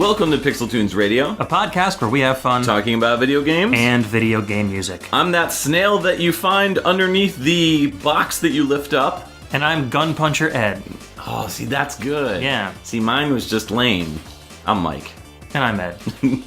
Welcome to PixelTunes Radio, a podcast where we have fun talking about video games and video game music. I'm that snail that you find underneath the box that you lift up. And I'm Gun Puncher Ed. Oh, see, that's good. Yeah. See, mine was just lame. I'm Mike. And I'm Ed.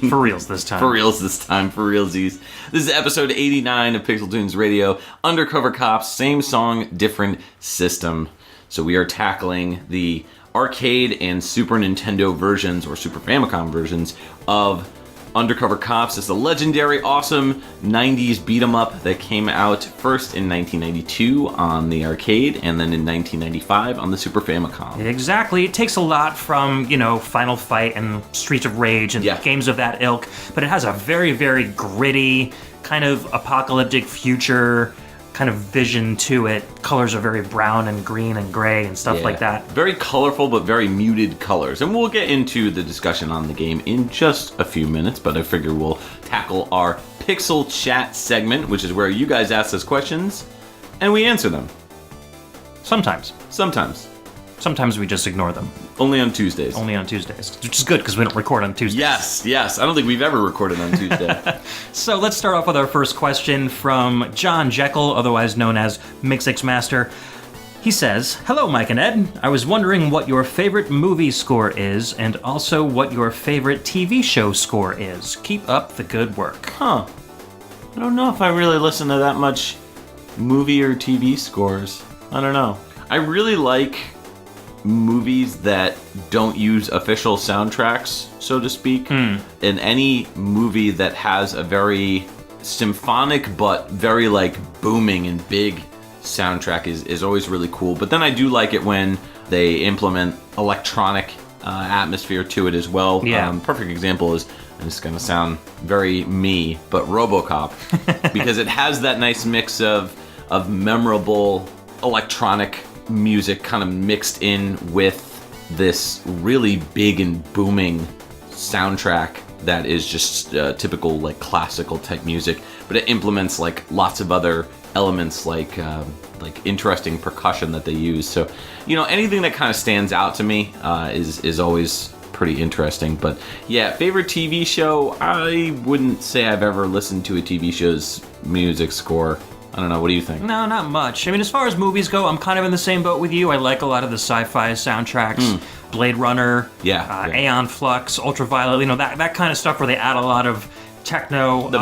For reals this time. For reals this time, for realsies. This is episode 89 of PixelTunes Radio. Undercover Cops, same song, different system. So we are tackling the Arcade and Super Nintendo versions, or Super Famicom versions, of Undercover Cops. It's a legendary, awesome 90s beat-em-up that came out first in 1992 on the arcade, and then in 1995 on the Super Famicom. Exactly. It takes a lot from, Final Fight and Streets of Rage and games of that ilk, but it has a very, very gritty, kind of apocalyptic future kind of vision to it. Colors are very brown and green and gray and stuff like that. Very colorful, but very muted colors. And we'll get into the discussion on the game in just a few minutes, but I figure we'll tackle our PixelChat segment, which is where you guys ask us questions, and we answer them. Sometimes. Sometimes we just ignore them. Only on Tuesdays. Which is good because we don't record on Tuesdays. Yes. I don't think we've ever recorded on Tuesday. So let's start off with our first question from John Jekel, otherwise known as Mixix Master. He says, "Hello, Mike and Ed. I was wondering what your favorite movie score is, and also what your favorite TV show score is. Keep up the good work." I don't know if I really listen to that much movie or TV scores. I don't know. I really like movies that don't use official soundtracks, so to speak. And any movie that has a very symphonic but very booming and big soundtrack is always really cool. But then I do like it when they implement electronic atmosphere to it as well. Perfect example is, and it's going to sound very me, but RoboCop, because it has that nice mix of memorable electronic music kind of mixed in with this really big and booming soundtrack that is just typical classical type music, but it implements lots of other elements like interesting percussion that they use. So anything that kind of stands out to me is always pretty interesting. But yeah, favorite TV show, I wouldn't say I've ever listened to a TV show's music score. I don't know, what do you think? No, not much. I mean, as far as movies go, I'm kind of in the same boat with you. I like a lot of the sci-fi soundtracks, Blade Runner, Aeon Flux, Ultraviolet, that kind of stuff where they add a lot of techno. The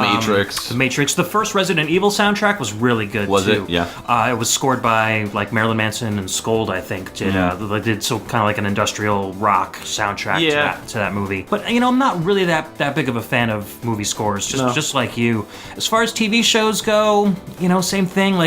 Matrix. The first Resident Evil soundtrack was really good, too. Was it? Yeah. It was scored by, Marilyn Manson and Scold, I think, did so kind of like an industrial rock soundtrack to that movie. But, I'm not really that big of a fan of movie scores, just like you. As far as TV shows go, same thing,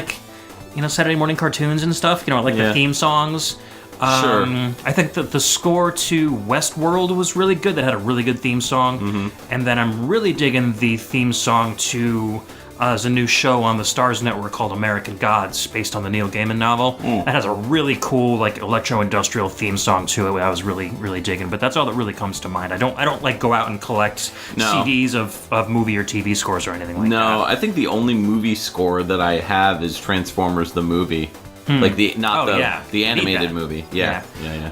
Saturday morning cartoons and stuff, the theme songs. Sure. I think that the score to Westworld was really good. That had a really good theme song. And then I'm really digging the theme song to there's a new show on the Starz Network called American Gods, based on the Neil Gaiman novel. That has a really cool electro-industrial theme song to it. I was really, really digging. But that's all that really comes to mind. I don't go out and collect CDs of movie or TV scores or anything like that. No, I think the only movie score that I have is Transformers the movie. The animated movie. Yeah.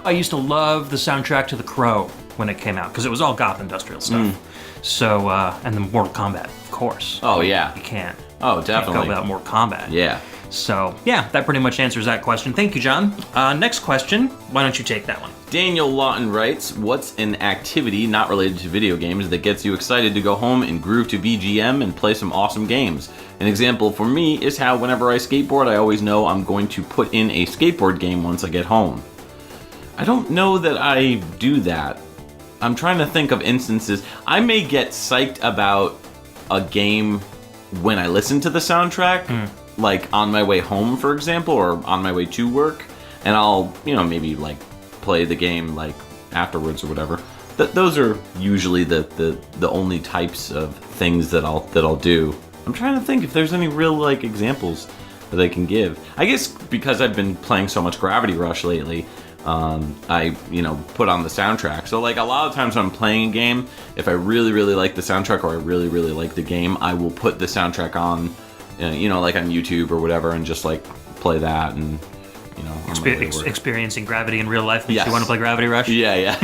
I used to love the soundtrack to The Crow when it came out, because it was all goth industrial stuff. So, and then Mortal Kombat, of course. Oh, yeah. You can't. Oh, definitely. Can't go without Mortal Kombat. Yeah. So, that pretty much answers that question. Thank you, John. Next question. Why don't you take that one? Daniel Lawton writes, what's an activity not related to video games that gets you excited to go home and groove to VGM and play some awesome games? An example for me is how whenever I skateboard, I always know I'm going to put in a skateboard game once I get home. I don't know that I do that. I'm trying to think of instances. I may get psyched about a game when I listen to the soundtrack, on my way home, for example, or on my way to work, and I'll, maybe play the game afterwards or whatever. Those are usually the only types of things that I'll do. I'm trying to think if there's any real examples that I can give. I guess because I've been playing so much Gravity Rush lately, I put on the soundtrack. So a lot of times when I'm playing a game, if I really, really like the soundtrack or I really, really like the game, I will put the soundtrack on, on YouTube or whatever, and just play that and experiencing gravity in real life makes you want to play Gravity Rush. Yeah.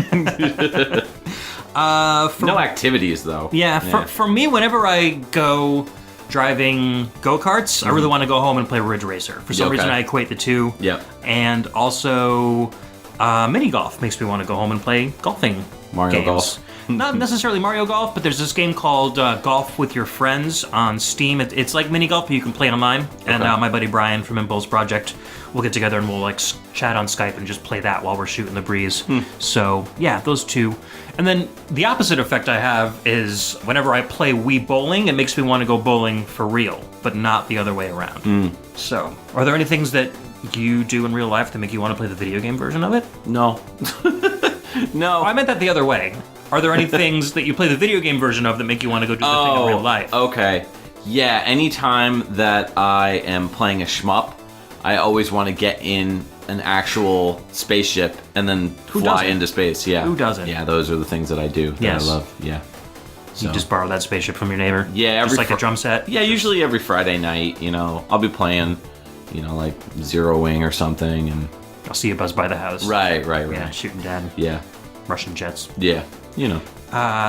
No activities, though. Yeah, for me, whenever I go driving go-karts, I really want to go home and play Ridge Racer. For some reason, I equate the two. Yep. And also, mini golf makes me want to go home and play golfing Mario games. Golf. Not necessarily Mario Golf, but there's this game called Golf with Your Friends on Steam. It's like mini golf, but you can play online. And my buddy Brian from Impulse Project will get together and we'll like chat on Skype and just play that while we're shooting the breeze. So yeah, those two. And then the opposite effect I have is whenever I play Wii Bowling, it makes me want to go bowling for real, but not the other way around. So, are there any things that you do in real life that make you want to play the video game version of it? No. No. I meant that the other way. Are there any things that you play the video game version of that make you want to go do the thing in real life? Okay. Yeah, anytime that I am playing a shmup, I always want to get in an actual spaceship and then fly into space. Yeah. Who doesn't? Yeah, those are the things that I do that I love. Yeah. So. You just borrow that spaceship from your neighbor? Yeah. Just like a drum set? Yeah, usually every Friday night, I'll be playing, like Zero Wing or something. And I'll see you buzz by the house. Right. Yeah, shooting down Russian jets. Yeah.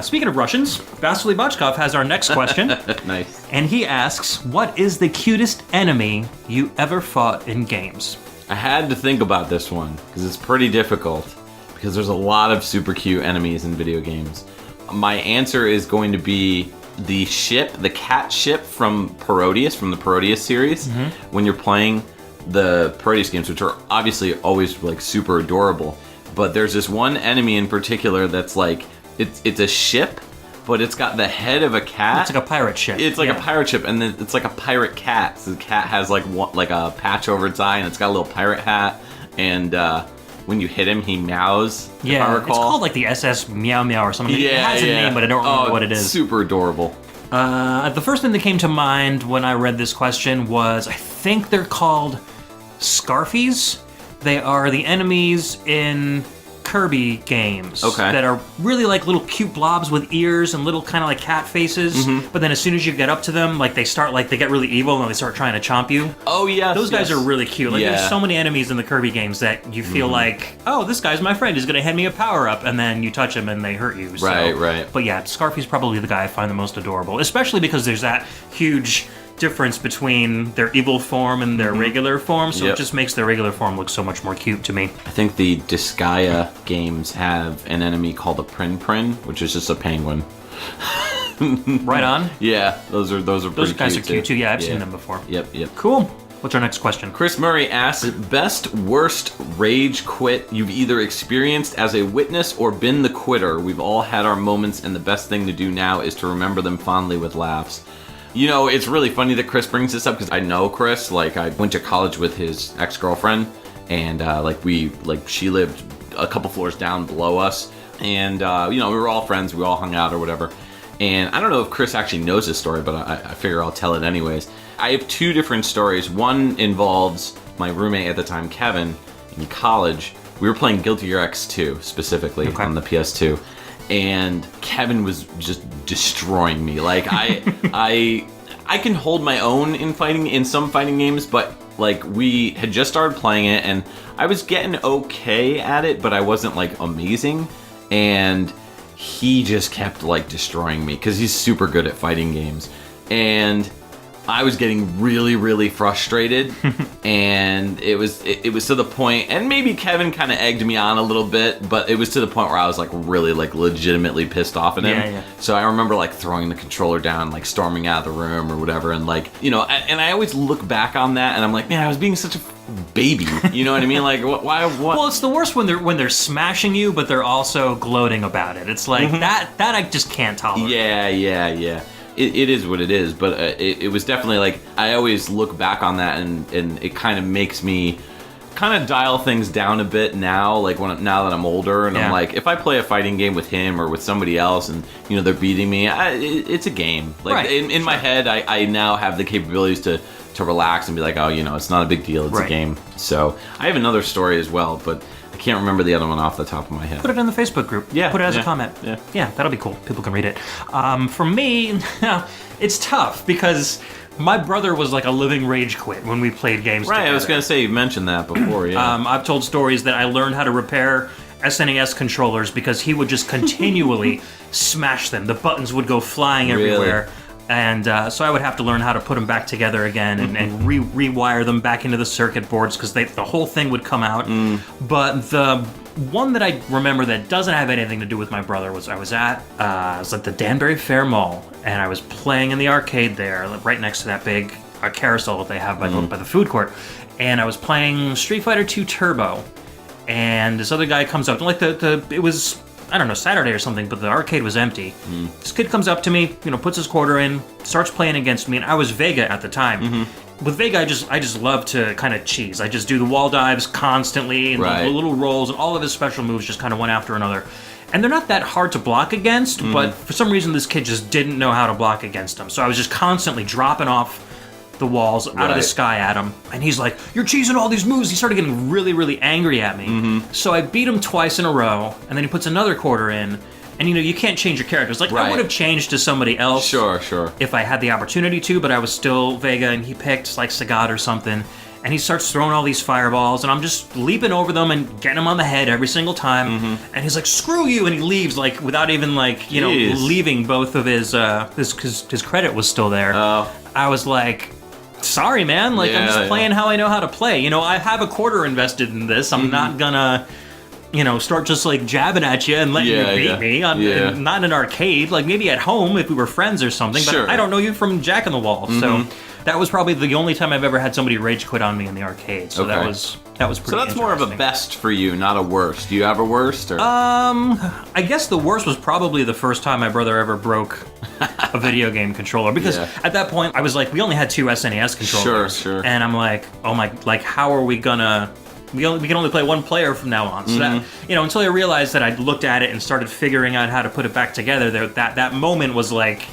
Speaking of Russians, Vasiliy Bochkov has our next question. Nice. And he asks, what is the cutest enemy you ever fought in games? I had to think about this one because it's pretty difficult because there's a lot of super cute enemies in video games. My answer is going to be the cat ship from Parodius, from the Parodius series. When you're playing the Parodius games, which are obviously always like super adorable, but there's this one enemy in particular that's like, it's a ship, but it's got the head of a cat. It's like a pirate ship. It's like a pirate ship, and then it's like a pirate cat. So the cat has like a patch over its eye, and it's got a little pirate hat. And when you hit him, he meows. Yeah, if I recall. It's called like the SS Meow Meow or something. It has a name, but I don't remember what it is. Super adorable. The first thing that came to mind when I read this question was, I think they're called Scarfies. They are the enemies in Kirby games that are really like little cute blobs with ears and little kind of like cat faces. But then as soon as you get up to them, like they get really evil and they start trying to chomp you. Oh yeah, those guys are really cute. Like there's so many enemies in the Kirby games that you feel like, oh, this guy's my friend. He's gonna hand me a power up, and then you touch him and they hurt you. So, right. But yeah, Scarfy's probably the guy I find the most adorable, especially because there's that huge difference between their evil form and their regular form, so it just makes their regular form look so much more cute to me. I think the Disgaea games have an enemy called a Prin Prin, which is just a penguin. Right on. Yeah, those are pretty cute. Those guys are cute too. Yeah, I've seen them before. Yep. Cool. What's our next question? Chris Murray asks, best worst rage quit you've either experienced as a witness or been the quitter. We've all had our moments, and the best thing to do now is to remember them fondly with laughs. It's really funny that Chris brings this up because I know Chris. Like, I went to college with his ex-girlfriend, and she lived a couple floors down below us, and we were all friends. We all hung out or whatever. And I don't know if Chris actually knows this story, but I figure I'll tell it anyways. I have two different stories. One involves my roommate at the time, Kevin, in college. We were playing Guilty Gear X2 specifically on the PS2. And Kevin was just destroying me. Like I can hold my own in some fighting games, but like we had just started playing it and I was getting okay at it, but I wasn't like amazing. And he just kept like destroying me because he's super good at fighting games. And I was getting really, really frustrated, and it was to the point, and maybe Kevin kind of egged me on a little bit, but it was to the point where I was like really like legitimately pissed off at him. Yeah. So I remember like throwing the controller down, like storming out of the room or whatever, and like and I always look back on that, and I'm like, man, I was being such a baby. You know what I mean? Like, why? What? Well, it's the worst when they're smashing you, but they're also gloating about it. It's like that I just can't tolerate. Yeah. It is what it is, but it was definitely like, I always look back on that and it kind of makes me kind of dial things down a bit now, like now that I'm older, and I'm like, if I play a fighting game with him or with somebody else and they're beating me, it's a game. Like in my head, I now have the capabilities to relax and be like, oh, it's not a big deal, it's a game. So I have another story as well, but I can't remember the other one off the top of my head. Put it in the Facebook group. Yeah. Put it as a comment. Yeah, that'll be cool. People can read it. For me, it's tough because my brother was like a living rage quit when we played games together. I was going to say, you mentioned that before, yeah. I've told stories that I learned how to repair SNES controllers because he would just continually smash them. The buttons would go flying everywhere. Really? And so I would have to learn how to put them back together again and rewire them back into the circuit boards because the whole thing would come out. But the one that I remember that doesn't have anything to do with my brother was I was at the Danbury Fair Mall, and I was playing in the arcade there, right next to that big carousel that they have by the food court. And I was playing Street Fighter 2 Turbo, and this other guy comes up, like it was, I don't know, Saturday or something, but the arcade was empty. This kid comes up to me, puts his quarter in, starts playing against me, and I was Vega at the time. With Vega, I just love to kind of cheese. I just do the wall dives constantly, and the little rolls, and all of his special moves just kind of one after another. And they're not that hard to block against, but for some reason this kid just didn't know how to block against them. So I was just constantly dropping off the walls out of the sky at him, and he's like, "You're cheesing all these moves." He started getting really, really angry at me. So I beat him twice in a row, and then he puts another quarter in, and you can't change your characters. Like, I would have changed to somebody else if I had the opportunity to, but I was still Vega, and he picked like Sagat or something, and he starts throwing all these fireballs, and I'm just leaping over them and getting him on the head every single time, and he's like, "Screw you," and he leaves, like, without even, like, leaving both of his credit was still there. I was like, "Sorry, man, like, I'm just playing how I know how to play. I have a quarter invested in this. I'm not gonna, start just, like, jabbing at you and letting you beat me. I'm not in an arcade, like, maybe at home if we were friends or something, but I don't know you from Jack in the Wall." So that was probably the only time I've ever had somebody rage quit on me in the arcade. So that was pretty So that's more of a best for you, not a worst. Do you have a worst? Or? I guess the worst was probably the first time my brother ever broke a video game controller, because at that point I was like, we only had 2 SNES controllers. Sure. And I'm like, oh my, like, how are we gonna... We can only play one player from now on. So that, until I realized that I'd looked at it and started figuring out how to put it back together, that moment was like,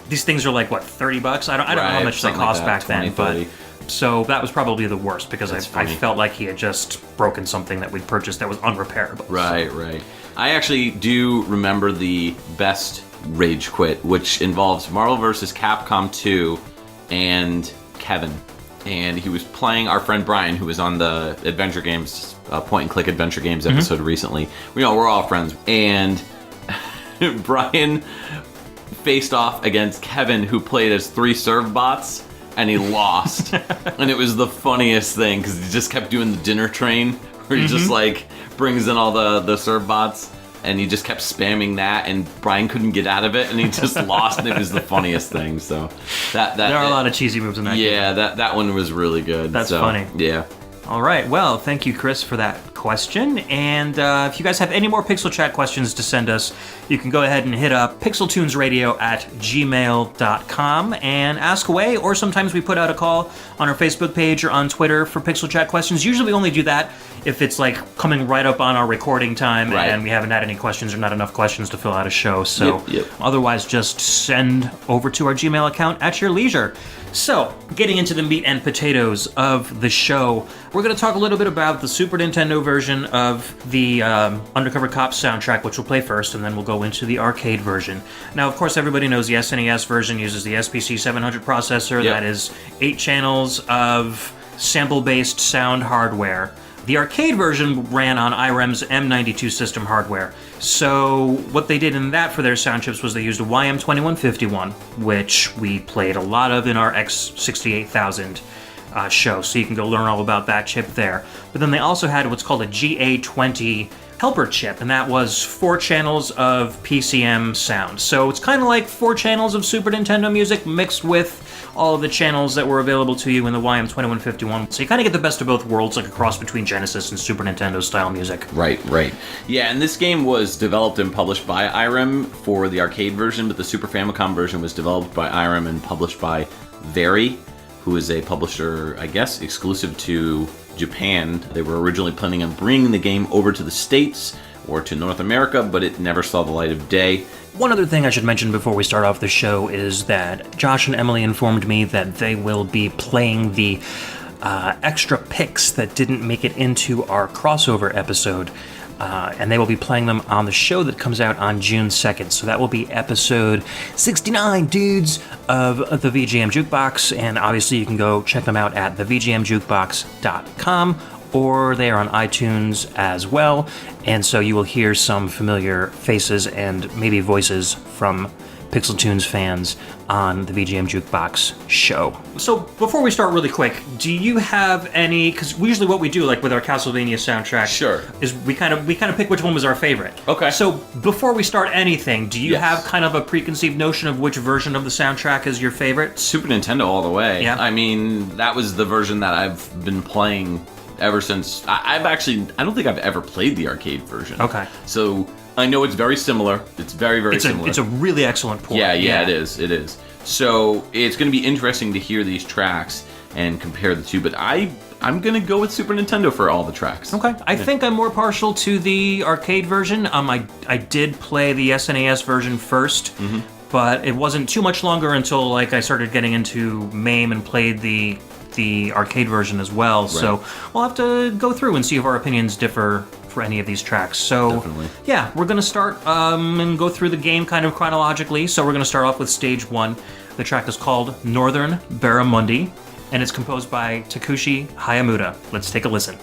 these things are like, what, $30? I don't know how much they cost back then, 30. But so that was probably the worst, because I felt like he had just broken something that we'd purchased that was unrepairable. Right. I actually do remember the best rage quit, which involves Marvel vs. Capcom 2 and Kevin. And he was playing our friend Brian, who was on the Adventure Games, point-and-click Adventure Games episode recently. We're all friends. And Brian faced off against Kevin, who played as 3 serve bots, and he lost. And it was the funniest thing, because he just kept doing the dinner train, where he just, like, brings in all the serve bots, and he just kept spamming that, and Brian couldn't get out of it, and he just lost, and it was the funniest thing. So that there are a lot of cheesy moves in that game. Yeah, that one was really good. That's funny. Yeah. All right, well, thank you, Chris, for that question. And if you guys have any more PixelChat questions to send us, you can go ahead and hit up pixeltunesradio@gmail.com and ask away, or sometimes we put out a call on our Facebook page or on Twitter for PixelChat questions. Usually we only do that if it's like coming right up on our recording time and we haven't had any questions or not enough questions to fill out a show. So otherwise, just send over to our Gmail account at your leisure. So, getting into the meat and potatoes of the show, we're going to talk a little bit about the Super Nintendo version of the Undercover Cops soundtrack, which we'll play first, and then we'll go into the arcade version. Now, of course, everybody knows the SNES version uses the SPC 700 processor. That is 8 channels of sample-based sound hardware. The arcade version ran on Irem's M92 system hardware. So what they did in that for their sound chips was they used a YM2151, which we played a lot of in our X68000 show, so you can go learn all about that chip there. But then they also had what's called a GA20 helper chip, and that was 4 channels of PCM sound. So it's kind of like 4 channels of Super Nintendo music mixed with all of the channels that were available to you in the YM2151. So you kind of get the best of both worlds, like a cross between Genesis and Super Nintendo style music. Right. Yeah, and this game was developed and published by Irem for the arcade version, but the Super Famicom version was developed by Irem and published by Very, who is a publisher, I guess, exclusive to Japan. They were originally planning on bringing the game over to the States or to North America, but it never saw the light of day. One other thing I should mention before we start off the show is that Josh and Emily informed me that they will be playing the extra picks that didn't make it into our crossover episode, and they will be playing them on the show that comes out on June 2nd. So that will be episode 69, dudes, of the VGM Jukebox, and obviously you can go check them out at thevgmjukebox.com or they are on iTunes as well. And so you will hear some familiar faces and maybe voices from PixelTunes fans on the VGM Jukebox show. So before we start really quick, do you have any, because usually what we do, like with our Castlevania soundtrack, Sure, is we kind of pick which one was our favorite. Okay. So before we start anything, do you Yes. have kind of a preconceived notion of which version of the soundtrack is your favorite? Super Nintendo all the way. Yeah. I mean, that was the version that I've been playing ever since. I don't think I've ever played the arcade version. Okay. So I know it's very similar. It's very, very similar. It's a really excellent port. Yeah, it is. It is. So it's going to be interesting to hear these tracks and compare the two. But I'm going to go with Super Nintendo for all the tracks. Okay. I think I'm more partial to the arcade version. I did play the SNES version first, but it wasn't too much longer until like I started getting into MAME and played the arcade version as well. Right. So we'll have to go through and see if our opinions differ for any of these tracks. So Definitely. Yeah, we're going to start and go through the game kind of chronologically. So we're going to start off with stage 1. The track is called Northern Barramundi, and it's composed by Takushi Hiyamuta. Let's take a listen.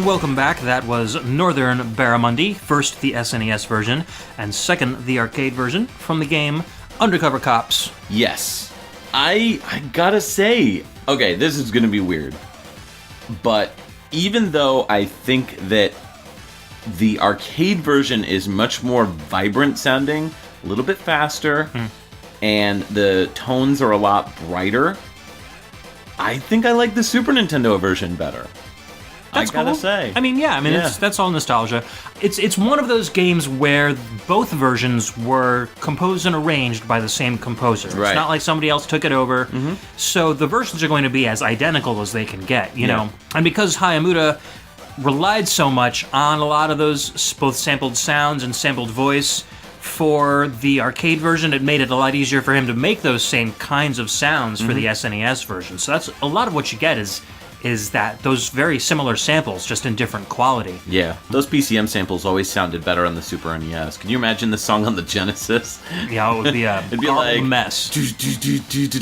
Welcome back. That was Northern Barramundi, first the SNES version, and second the arcade version from the game Undercover Cops. Yes. I gotta say, okay, this is gonna be weird, but even though I think that the arcade version is much more vibrant sounding, a little bit faster, and the tones are a lot brighter, I think I like the Super Nintendo version better. That's I gotta cool. say. That's all nostalgia. It's one of those games where both versions were composed and arranged by the same composer. Right. It's not like somebody else took it over. So the versions are going to be as identical as they can get, you know. And because Hiyamuta relied so much on a lot of those both sampled sounds and sampled voice for the arcade version, it made it a lot easier for him to make those same kinds of sounds for the SNES version. So that's a lot of what you get is that those very similar samples, just in different quality. Yeah, those PCM samples always sounded better on the Super NES. Can you imagine the song on the Genesis? Yeah, it would be a It'd be like mess.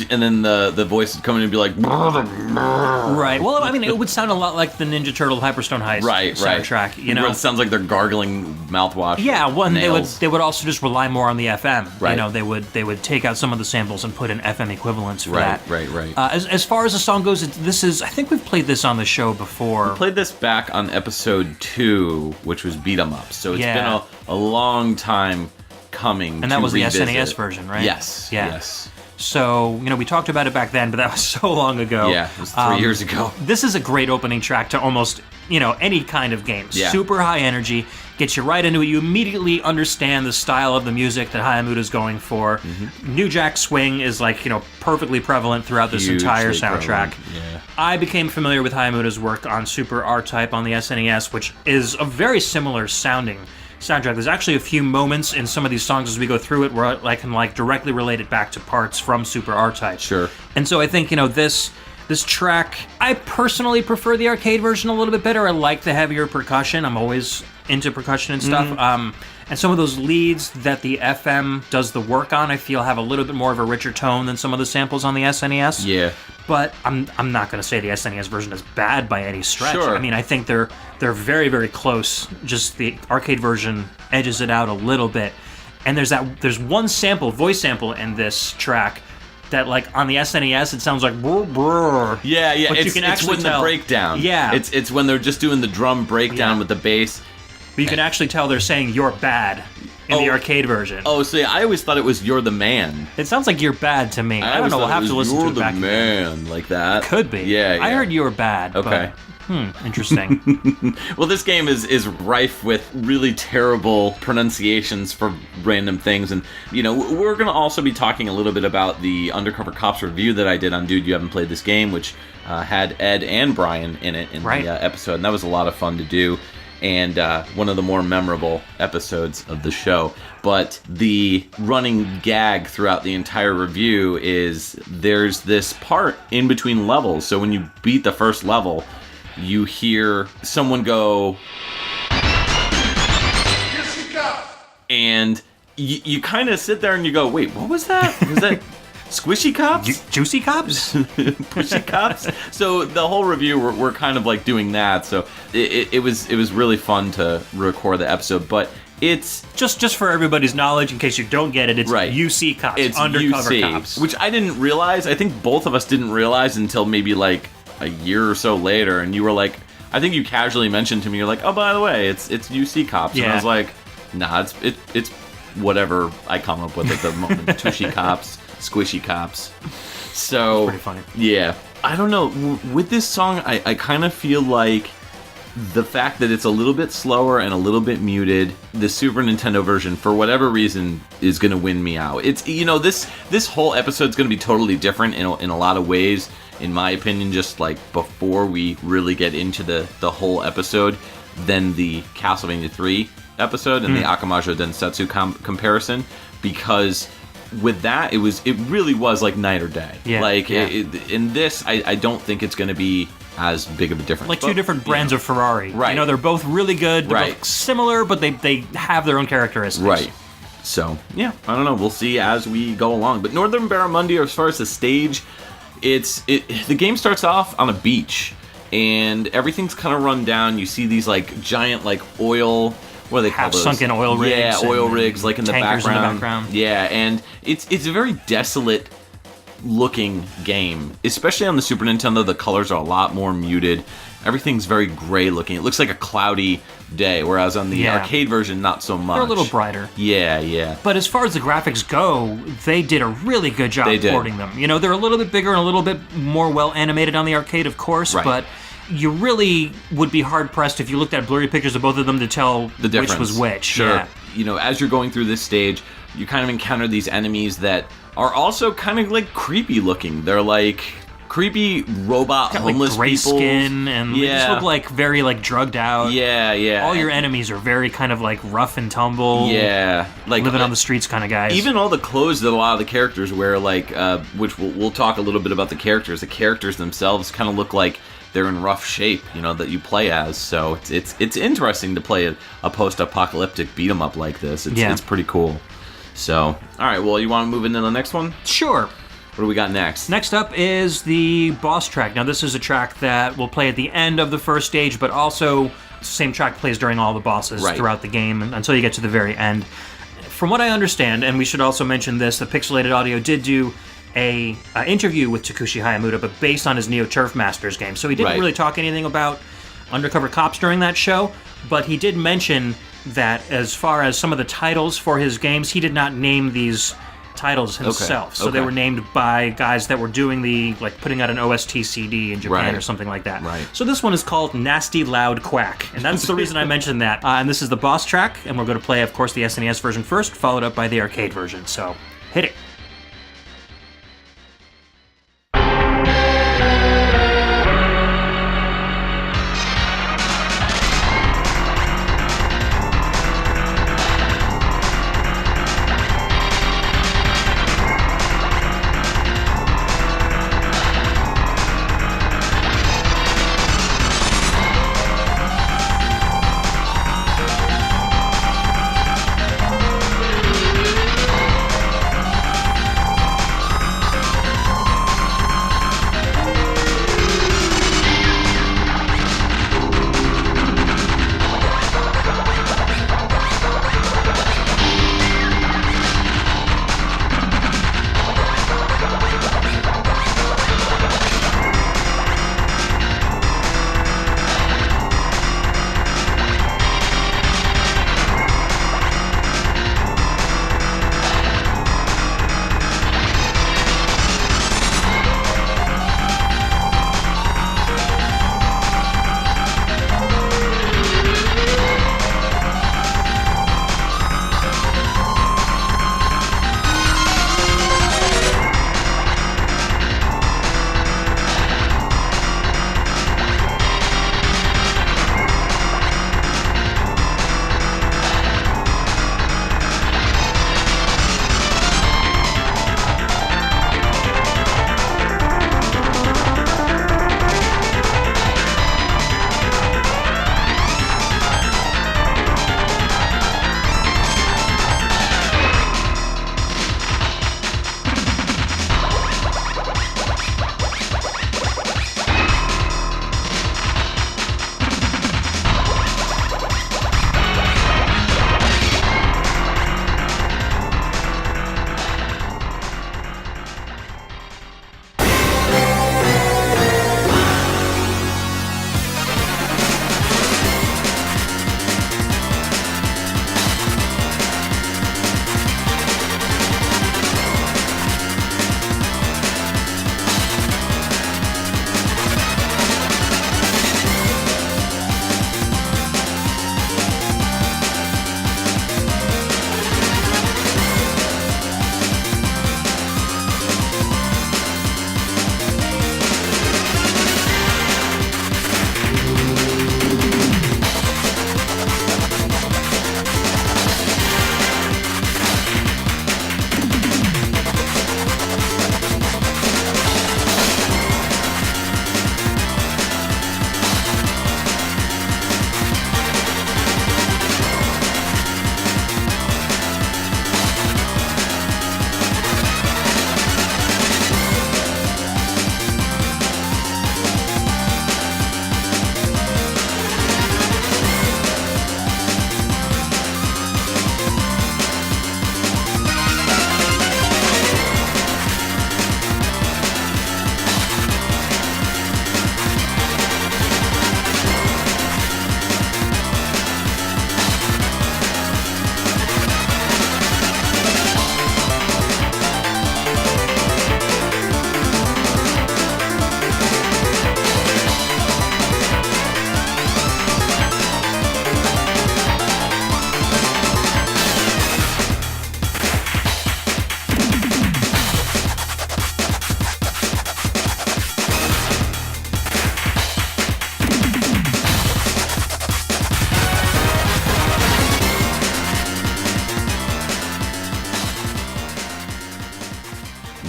And then the voice would come in and be like... Right. Well, I mean, it would sound a lot like the Ninja Turtle Hyperstone Heist soundtrack, you know? It sounds like they're gargling mouthwash. Yeah, nails. they would also just rely more on the FM. Right. You know, they would take out some of the samples and put in FM equivalents for that. Right. As far as the song goes, this is, I think we've played this on the show before. We played this back on episode 2, which was Beat 'em Up. So it's been a long time coming. And that was revisit. the SNES version, right? Yes. Yeah. Yes. So, you know, we talked about it back then, but that was so long ago. Yeah, it was 3 years ago. This is a great opening track to almost, you know, any kind of game. Yeah. Super high energy, gets you right into it. You immediately understand the style of the music that Hayamuta's going for. New Jack Swing is, like, you know, perfectly prevalent throughout this entire soundtrack. Yeah. I became familiar with Hayamuta's work on Super R-Type on the SNES, which is a very similar sounding soundtrack. There's actually a few moments in some of these songs as we go through it where I can like directly relate it back to parts from Super R-Type. Sure. And so I think, you know, this track, I personally prefer the arcade version a little bit better. I like the heavier percussion. I'm always into percussion and stuff. And some of those leads that the FM does the work on, I feel have a little bit more of a richer tone than some of the samples on the SNES. Yeah. But I'm not going to say the SNES version is bad by any stretch. Sure. I mean, I think they're very, very close. Just the arcade version edges it out a little bit. And there's one sample, voice sample in this track that, like, on the SNES it sounds like brr, brr. Yeah. But It's, you can it's actually when tell. the breakdown. Yeah. It's when they're just doing the drum breakdown with the bass. But you can actually tell they're saying "you're bad" in the arcade version. Oh, so yeah, I always thought it was "You're the man." It sounds like "you're bad" to me. I don't know. We'll have to listen to it back. You're the man, like that. Could be. Yeah. I heard "you're bad." Okay. But, interesting. Well, this game is rife with really terrible pronunciations for random things, and you know we're going to also be talking a little bit about the Undercover Cops review that I did on Dude You Haven't Played This Game, which had Ed and Brian in it in the episode, and that was a lot of fun to do. And one of the more memorable episodes of the show. But the running gag throughout the entire review is there's this part in between levels. So when you beat the first level, you hear someone go... And you kind of sit there and you go, wait, what was that? Was that... Squishy Cops? Juicy Cops? Pushy Cops? So the whole review, we're kind of like doing that. So it was really fun to record the episode, but it's... Just for everybody's knowledge, in case you don't get it, it's UC Cops. It's Undercover UC, Cops. which I didn't realize. I think both of us didn't realize until maybe like a year or so later, and you were like, I think you casually mentioned to me, you're like, oh, by the way, it's UC Cops. Yeah. And I was like, nah, it's whatever I come up with at the moment. Tushy Cops. Squishy Cops. So, pretty funny. Yeah. I don't know. With this song, I kind of feel like the fact that it's a little bit slower and a little bit muted, the Super Nintendo version, for whatever reason, is going to win me out. It's, you know, this whole episode's going to be totally different in a lot of ways, in my opinion, just like before we really get into the whole episode, than the Castlevania 3 episode and the Akamajo Densetsu comparison, because... with that, it really was like night or day. Yeah, like in this, I don't think it's going to be as big of a difference. Like two different brands of Ferrari. Right. You know, they're both really good. They're Right. both similar, but they have their own characteristics. Right. So, yeah, I don't know. We'll see as we go along. But Northern Barramundi, as far as the stage, the game starts off on a beach. and everything's kind of run down. You see these like giant like oil, what do they call those? Half-sunken oil rigs. Yeah, oil rigs like in the background. Yeah, and it's a very desolate looking game, especially on the Super Nintendo. The colors are a lot more muted. Everything's very gray looking. It looks like a cloudy day, whereas on the arcade version, not so much. They're a little brighter. Yeah. But as far as the graphics go, they did a really good job porting them. You know, they're a little bit bigger and a little bit more well animated on the arcade, of course, but you really would be hard-pressed if you looked at blurry pictures of both of them to tell the difference. Which was which. Sure. Yeah. You know, as you're going through this stage, you kind of encounter these enemies that are also kind of like creepy looking. They're like creepy robot homeless like gray people. Skin and they just look like very like drugged out. Yeah. All your enemies are very kind of like rough and tumble. Yeah, like living on the streets kind of guys. Even all the clothes that a lot of the characters wear, like which we'll talk a little bit about the characters. The characters themselves kind of look like they're in rough shape, you know, that you play as. So it's interesting to play a post-apocalyptic beat 'em up like this. It's pretty cool. So, all right, well, you want to move into the next one? Sure. What do we got next? Next up is the boss track. Now, this is a track that will play at the end of the first stage, but also the same track plays during all the bosses throughout the game until you get to the very end. From what I understand, and we should also mention this, the Pixelated Audio did do a interview with Takushi Hiyamuta, but based on his Neo Turf Masters game. So he didn't really talk anything about Undercover Cops during that show, but he did mention that as far as some of the titles for his games, he did not name these titles himself. So they were named by guys that were doing like putting out an OST CD in Japan or something like that. So this one is called Nasty Loud Quack, and that's the reason I mentioned that. And this is the boss track, and we're going to play, of course, the SNES version first, followed up by the arcade version. So hit it.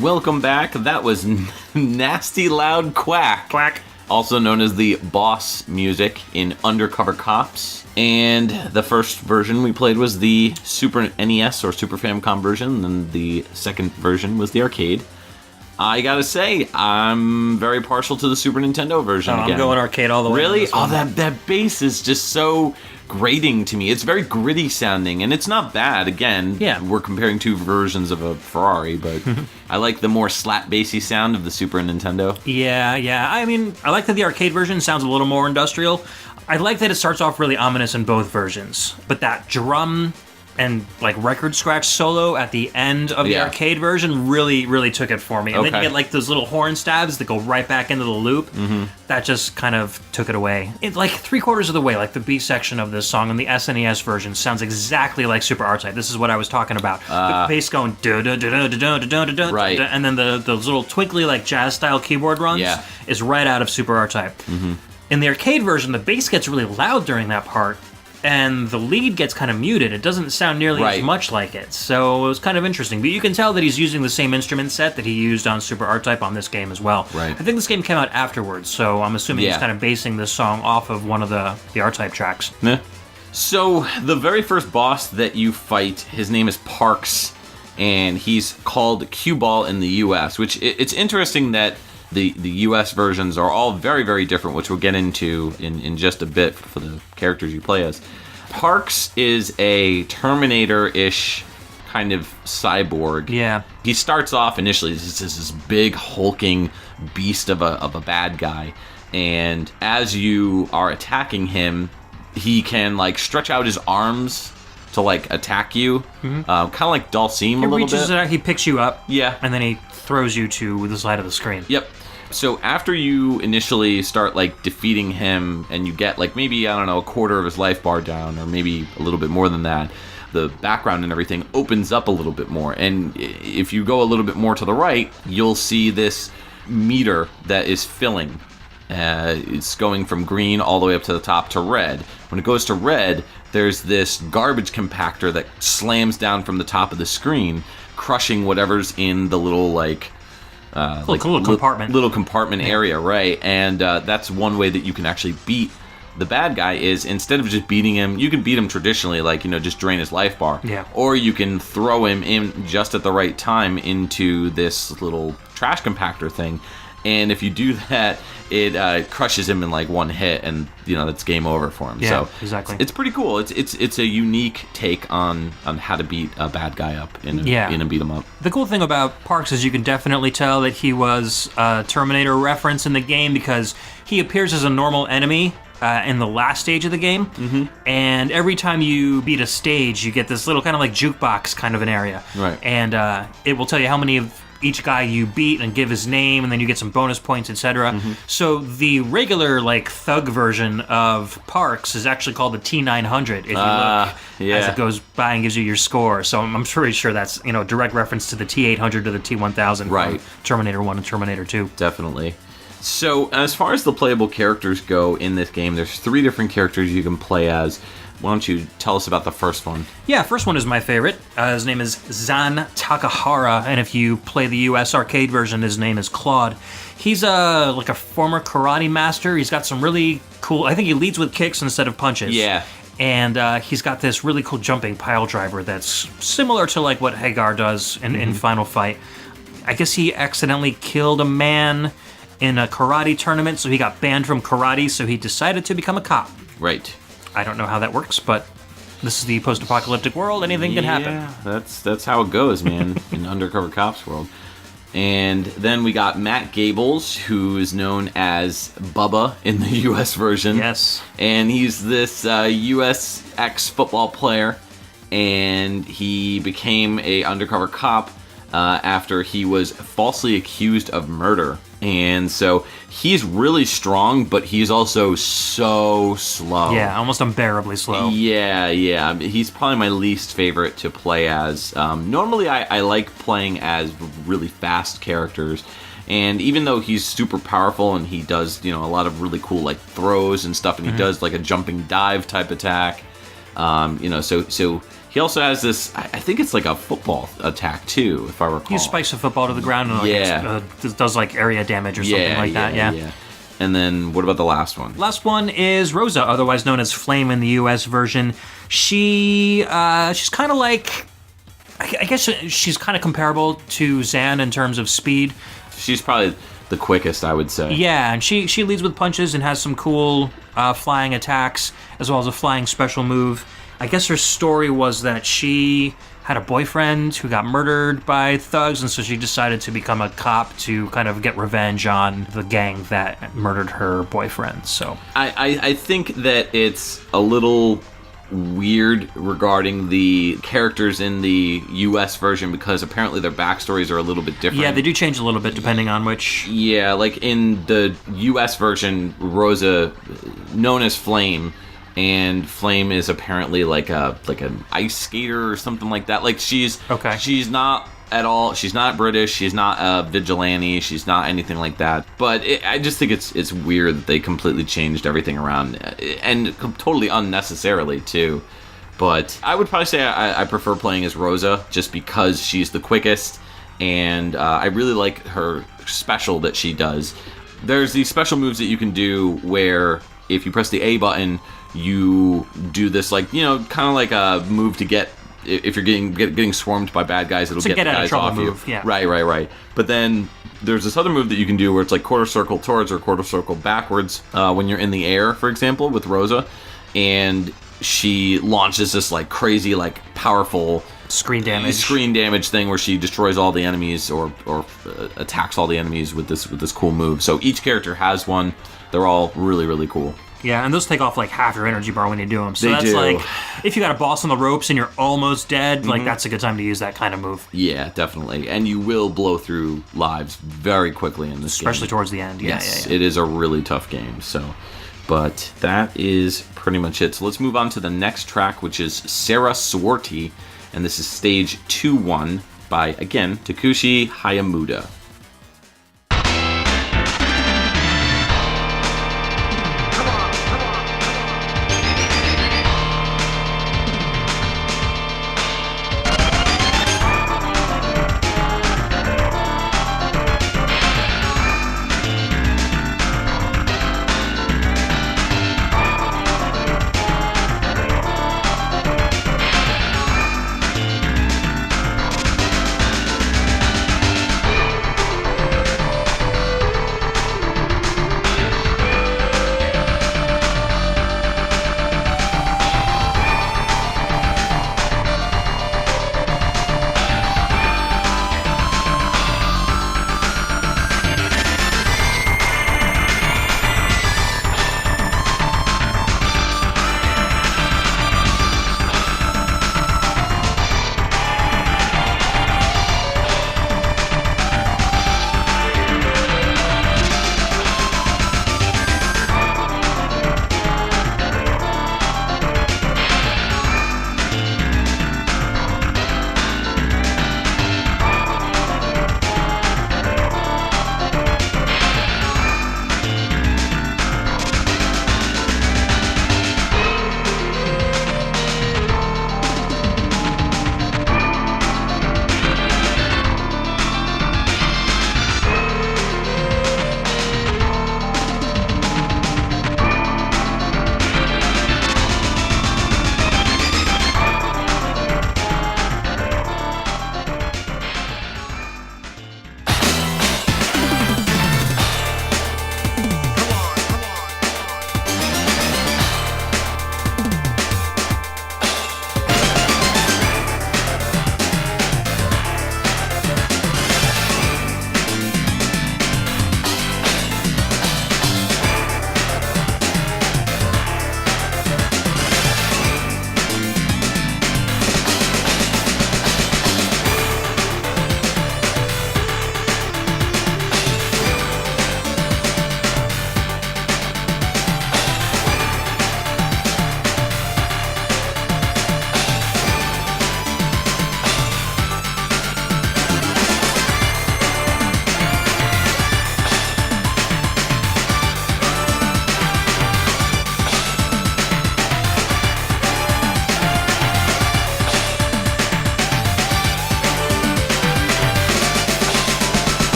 welcome back. That was Nasty Loud Quack. Quack. Also known as the boss music in Undercover Cops. And the first version we played was the Super NES or Super Famicom version, and the second version was the arcade. I gotta say, I'm very partial to the Super Nintendo version again. I'm going arcade all the way. Really? Oh, that bass is just so grating to me. It's very gritty sounding, and it's not bad. Again, yeah. We're comparing two versions of a Ferrari, but I like the more slap bassy sound of the Super Nintendo. Yeah. I mean, I like that the arcade version sounds a little more industrial. I like that it starts off really ominous in both versions, but that drum and like record scratch solo at the end of the arcade version really took it for me. And then you get like those little horn stabs that go right back into the loop. That just kind of took it away. It, like 3/4 of the way, like the B section of this song in the SNES version sounds exactly like Super R-Type. This is what I was talking about. The bass going right, and then those little twinkly like jazz style keyboard runs is right out of Super R-Type. In the arcade version, the bass gets really loud during that part, and the lead gets kind of muted. It doesn't sound nearly as much like it, so it was kind of interesting. But you can tell that he's using the same instrument set that he used on Super R-Type on this game as well. Right. I think this game came out afterwards, so I'm assuming he's kind of basing this song off of one of the R-Type tracks. Yeah. So, the very first boss that you fight, his name is Parks, and he's called Cue Ball in the US, which it's interesting that the US versions are all very, very different, which we'll get into in just a bit for the characters you play as. Parks is a Terminator-ish kind of cyborg. Yeah. He starts off initially as this big hulking beast of a bad guy, and as you are attacking him, he can like stretch out his arms to like attack you, kind of like Dhalsim a little bit. He reaches out, he picks you up, yeah, and then he throws you to the side of the screen. Yep. So after you initially start like defeating him and you get like maybe, I don't know, 1/4 of his life bar down or maybe a little bit more than that, the background and everything opens up a little bit more. And if you go a little bit more to the right, you'll see this meter that is filling. It's going from green all the way up to the top to red. When it goes to red, there's this garbage compactor that slams down from the top of the screen, crushing whatever's in the little like little compartment area, right? And that's one way that you can actually beat the bad guy is instead of just beating him, you can beat him traditionally, like, you know, just drain his life bar. Yeah. Or you can throw him in just at the right time into this little trash compactor thing. And if you do that, it crushes him in like one hit, and you know that's game over for him. Yeah, so exactly. It's pretty cool. It's a unique take on how to beat a bad guy up in a beat 'em up. The cool thing about Parks is you can definitely tell that he was a Terminator reference in the game because he appears as a normal enemy in the last stage of the game, and every time you beat a stage, you get this little kind of like jukebox kind of an area, right? And it will tell you how many of each guy you beat and give his name, and then you get some bonus points, etc. So the regular like thug version of Parks is actually called the T900 if you look as it goes by and gives you your score. So I'm pretty sure that's, you know, direct reference to the T800 or the T1000 right. from Terminator 1 and Terminator 2. Definitely. So as far as the playable characters go in this game, there's 3 different characters you can play as. Why don't you tell us about the first one? Yeah, first one is my favorite. His name is Zan Takahara, and if you play the US arcade version, his name is Claude. He's like a former karate master. He's got some really cool... I think he leads with kicks instead of punches. Yeah. And he's got this really cool jumping pile driver that's similar to like what Hagar does in Final Fight. I guess he accidentally killed a man in a karate tournament, so he got banned from karate, so he decided to become a cop. Right. I don't know how that works, but this is the post-apocalyptic world. Anything can happen. Yeah, that's how it goes, man, in Undercover Cops world. And then we got Matt Gables, who is known as Bubba in the U.S. version. Yes. And he's this U.S. ex-football player, and he became a undercover cop after he was falsely accused of murder. And so he's really strong, but he's also so slow. Yeah, almost unbearably slow. Yeah. He's probably my least favorite to play as. Normally, I like playing as really fast characters. And even though he's super powerful and he does, you know, a lot of really cool like throws and stuff, and he does like a jumping dive type attack, you know, so He also has this, I think it's like a football attack too, if I recall. He spikes a football to the ground and does like area damage or something like that. Yeah. And then what about the last one? Last one is Rosa, otherwise known as Flame in the US version. She's kind of like, I guess she's kind of comparable to Zan in terms of speed. She's probably the quickest, I would say. Yeah, and she leads with punches and has some cool flying attacks, as well as a flying special move. I guess her story was that she had a boyfriend who got murdered by thugs, and so she decided to become a cop to kind of get revenge on the gang that murdered her boyfriend. So I think that it's a little weird regarding the characters in the US version, because apparently their backstories are a little bit different. Yeah, they do change a little bit depending on which... Yeah, like in the US version, Rosa, known as Flame, and Flame is apparently like an ice skater or something like that. Like she's not at all. She's not British. She's not a vigilante. She's not anything like that. But I just think it's weird that they completely changed everything around, and totally unnecessarily too. But I would probably say I prefer playing as Rosa just because she's the quickest, and I really like her special that she does. There's these special moves that you can do where if you press the A button, you do this, like, you know, kind of like a move to get, if you're getting swarmed by bad guys, it'll get the guys off move, you. Yeah. Right. But then there's this other move that you can do where it's like quarter circle towards or quarter circle backwards when you're in the air, for example, with Rosa, and she launches this like crazy, like powerful screen damage thing where she destroys all the enemies or attacks all the enemies with this cool move. So each character has one. They're all really, really cool. Yeah, and those take off like half your energy bar when you do them. So that's like, if you got a boss on the ropes and you're almost dead, like that's a good time to use that kind of move. Yeah, definitely. And you will blow through lives very quickly in this game. Especially towards the end. Yes, it is a really tough game. So, but that is pretty much it. So let's move on to the next track, which is Sarah Swarty. And this is stage 2-1 by, again, Takushi Hiyamuta.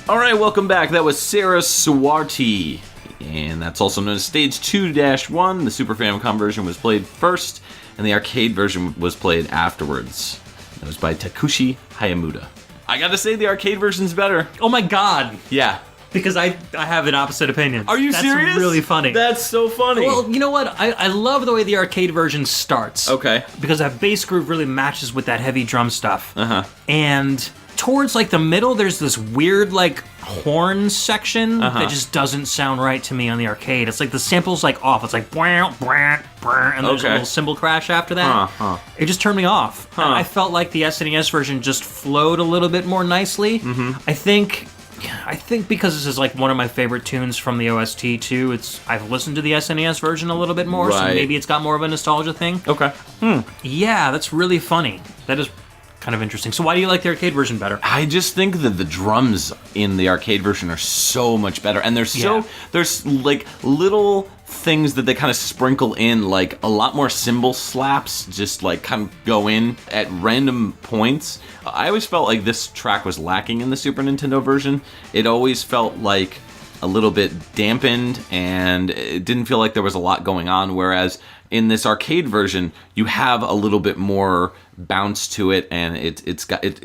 All right, welcome back. That was Sarah Swarty, and that's also known as Stage 2-1. The Super Famicom version was played first, and the arcade version was played afterwards. That was by Takushi Hiyamuta. I gotta say, the arcade version's better. Oh my god! Yeah. Because I have an opposite opinion. Are you serious? That's really funny. That's so funny. Well, you know what? I love the way the arcade version starts. Okay. Because that bass groove really matches with that heavy drum stuff. Uh-huh. And towards like the middle, there's this weird like horn section that just doesn't sound right to me on the arcade. It's like the sample's like off. It's like bwah, bwah, bwah, and there's a little cymbal crash after that. It just turned me off. And I felt like the SNES version just flowed a little bit more nicely. I think because this is like one of my favorite tunes from the OST too, I've listened to the SNES version a little bit more, so maybe it's got more of a nostalgia thing. Okay. Yeah, that's really funny. That is kind of interesting. So why do you like the arcade version better? I just think that the drums in the arcade version are so much better, and there's like little things that they kind of sprinkle in, like a lot more cymbal slaps just like kind of go in at random points. I always felt like this track was lacking in the Super Nintendo version. It always felt like a little bit dampened, and it didn't feel like there was a lot going on, whereas in this arcade version, you have a little bit more bounce to it, and it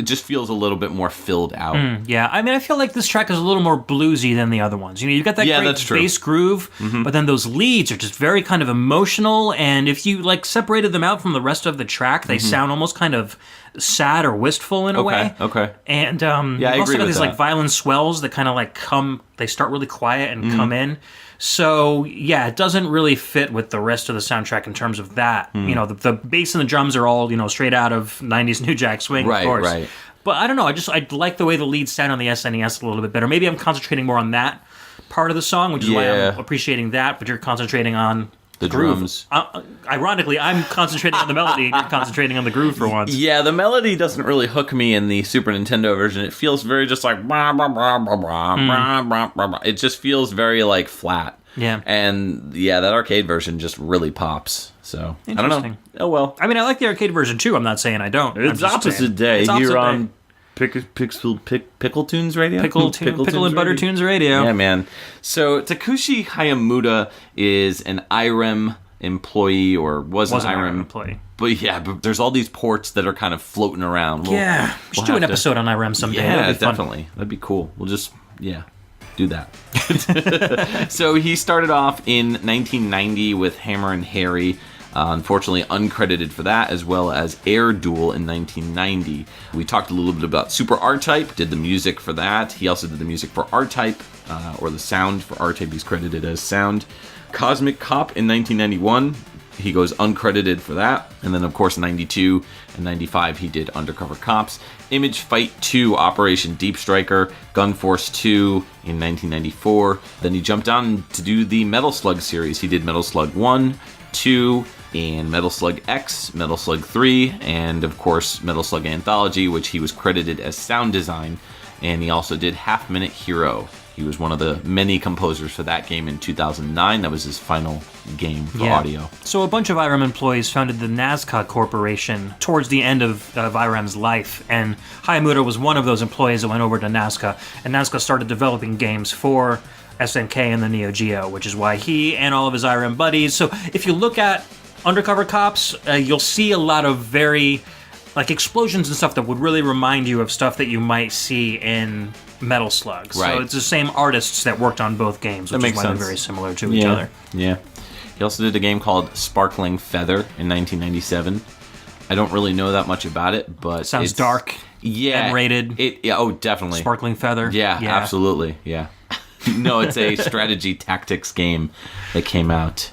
just feels a little bit more filled out. Yeah, I mean, I feel like this track is a little more bluesy than the other ones. You know, you've got that great bass groove, but then those leads are just very kind of emotional, and if you like separated them out from the rest of the track, they sound almost kind of sad or wistful in a way. Okay. And I you've agree also got with these that. like violin swells that kind of like they start really quiet and come in. So, yeah, it doesn't really fit with the rest of the soundtrack in terms of that. You know, the bass and the drums are all, you know, straight out of 90s New Jack Swing, of course. Right. But I don't know, I like the way the leads sound on the SNES a little bit better. Maybe I'm concentrating more on that part of the song, which is why I'm appreciating that, but you're concentrating on the drums. Ironically, I'm concentrating on the melody and you're concentrating on the groove for once. Yeah, the melody doesn't really hook me in the Super Nintendo version. It feels very just like blah, blah, blah, blah, blah, blah, blah, blah, blah. It just feels very like flat. Yeah. And yeah, that arcade version just really pops. So I don't know. Oh well. I mean, I like the arcade version too. I'm not saying I don't. It's opposite day here on PixelTunes Radio. Pickle and Butter Tunes Radio. Yeah, man. So Takushi Hiyamuta is an Irem employee, or was an Irem employee. But there's all these ports that are kind of floating around. We should do an episode on Irem someday. Yeah, definitely. That'd be cool. We'll just do that. So he started off in 1990 with Hammer and Harry. Unfortunately, uncredited for that, as well as Air Duel in 1990. We talked a little bit about Super R-Type, did the music for that. He also did the music for R-Type, or the sound for R-Type. He's credited as sound. Cosmic Cop in 1991. He goes uncredited for that. And then, of course, 92 and 95, he did Undercover Cops. Image Fight 2, Operation Deep Striker, Gun Force 2 in 1994. Then he jumped on to do the Metal Slug series. He did Metal Slug 1, 2, and Metal Slug X, Metal Slug 3, and, of course, Metal Slug Anthology, which he was credited as sound design. And he also did Half Minute Hero. He was one of the many composers for that game in 2009. That was his final game for audio. So a bunch of Irem employees founded the Nazca Corporation towards the end of Irem's life, and Hiyamuta was one of those employees that went over to Nazca, and Nazca started developing games for SNK and the Neo Geo, which is why he and all of his Irem buddies. So if you look at Undercover Cops, you'll see a lot of very like explosions and stuff that would really remind you of stuff that you might see in Metal Slug. Right. So it's the same artists that worked on both games, which is why they're very similar to each other. Yeah. He also did a game called Sparkling Feather in 1997. I don't really know that much about it, but sounds dark. Yeah. M-rated. Definitely. Sparkling Feather. Yeah, absolutely. Yeah. No, it's a strategy tactics game that came out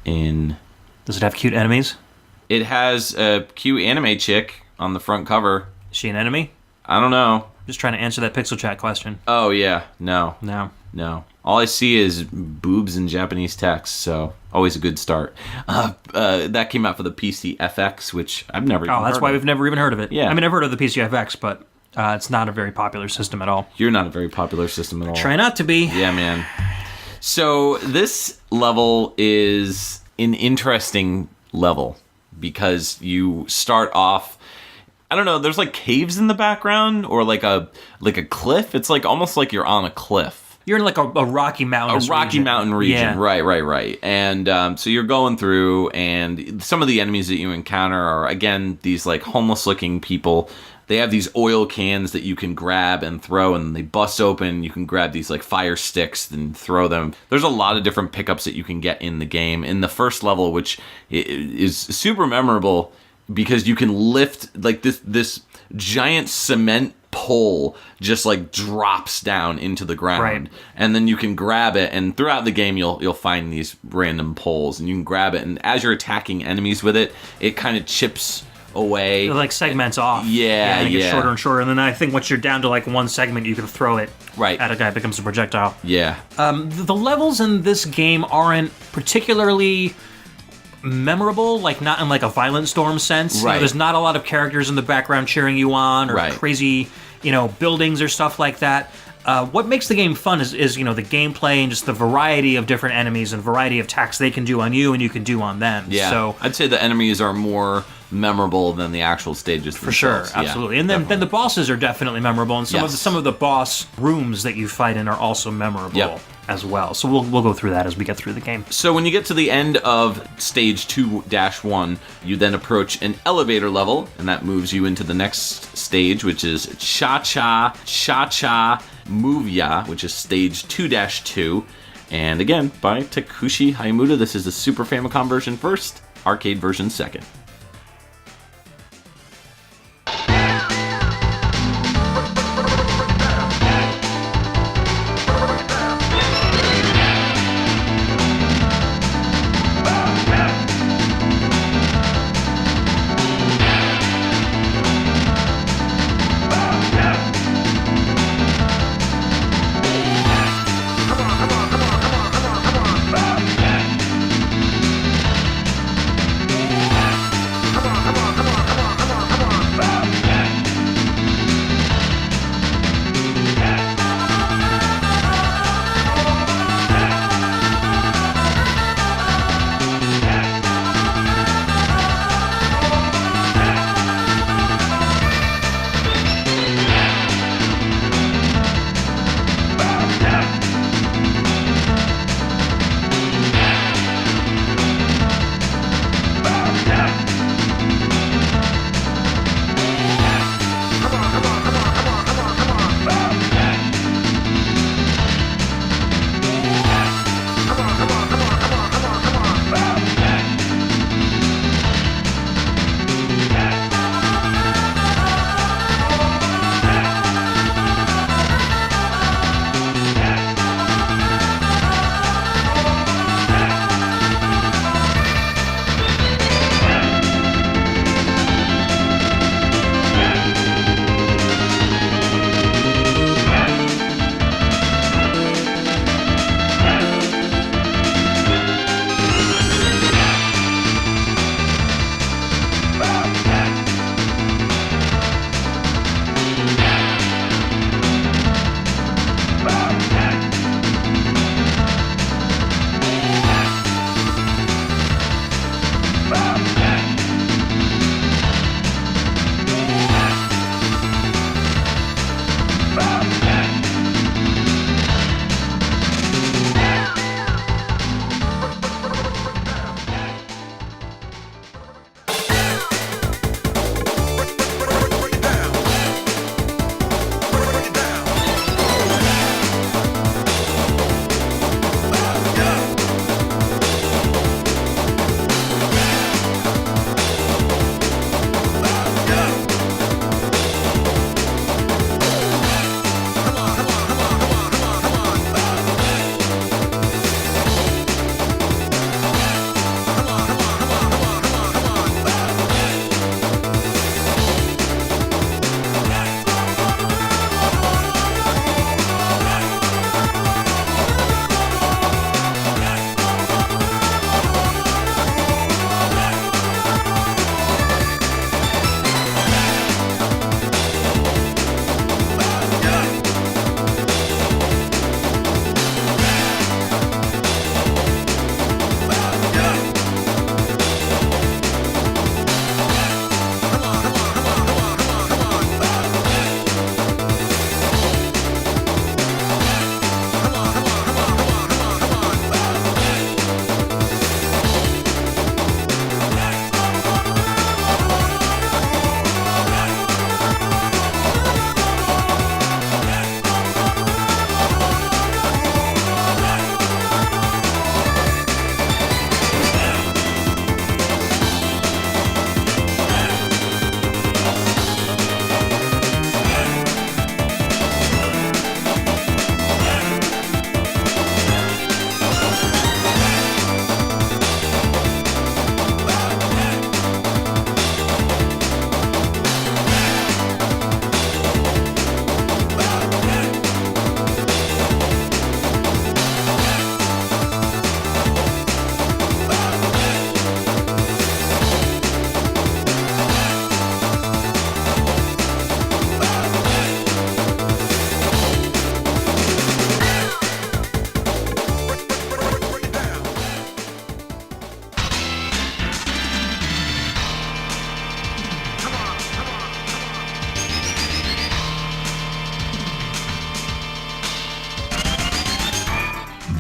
in... Does it have cute enemies? It has a cute anime chick on the front cover. Is she an enemy? I don't know. Just trying to answer that PixelChat question. Oh, yeah. No. All I see is boobs and Japanese text, so always a good start. That came out for the PC FX, which I've never even heard of. Oh, that's why we've never even heard of it. Yeah. I mean, I've heard of the PC FX, but it's not a very popular system at all. You're not a very popular system at all. Try not to be. Yeah, man. So this level is an interesting level because you start off I don't know, there's like caves in the background or like a cliff. It's like almost like you're on a cliff. You're in like a Rocky Mountain region. A Rocky Mountain region, yeah. right. And so you're going through, and some of the enemies that you encounter are, again, these like homeless-looking people. They have these oil cans that you can grab and throw, and they bust open. You can grab these like fire sticks and throw them. There's a lot of different pickups that you can get in the game. In the first level, which is super memorable, because you can lift like this giant cement pole just like drops down into the ground, right. And then you can grab it, and throughout the game you'll find these random poles, and you can grab it, and as you're attacking enemies with it, it kind of chips away. It like segments off. Yeah, and it gets shorter and shorter, and then I think once you're down to like one segment, you can throw it at a guy. It becomes a projectile. Yeah. The levels in this game aren't particularly memorable, like not in like a Violent Storm sense. Right. There's not a lot of characters in the background cheering you on, or crazy, buildings or stuff like that. What makes the game fun is the gameplay and just the variety of different enemies and variety of attacks they can do on you and you can do on them. Yeah. So I'd say the enemies are more memorable than the actual stages themselves. For sure, absolutely. And then the bosses are definitely memorable, and some of the boss rooms that you fight in are also memorable as well. So we'll go through that as we get through the game. So when you get to the end of stage 2-1, you then approach an elevator level, and that moves you into the next stage, which is Cha-Cha Movia, which is stage 2-2. And again, by Takushi Hiyamuta. This is the Super Famicom version first, arcade version second.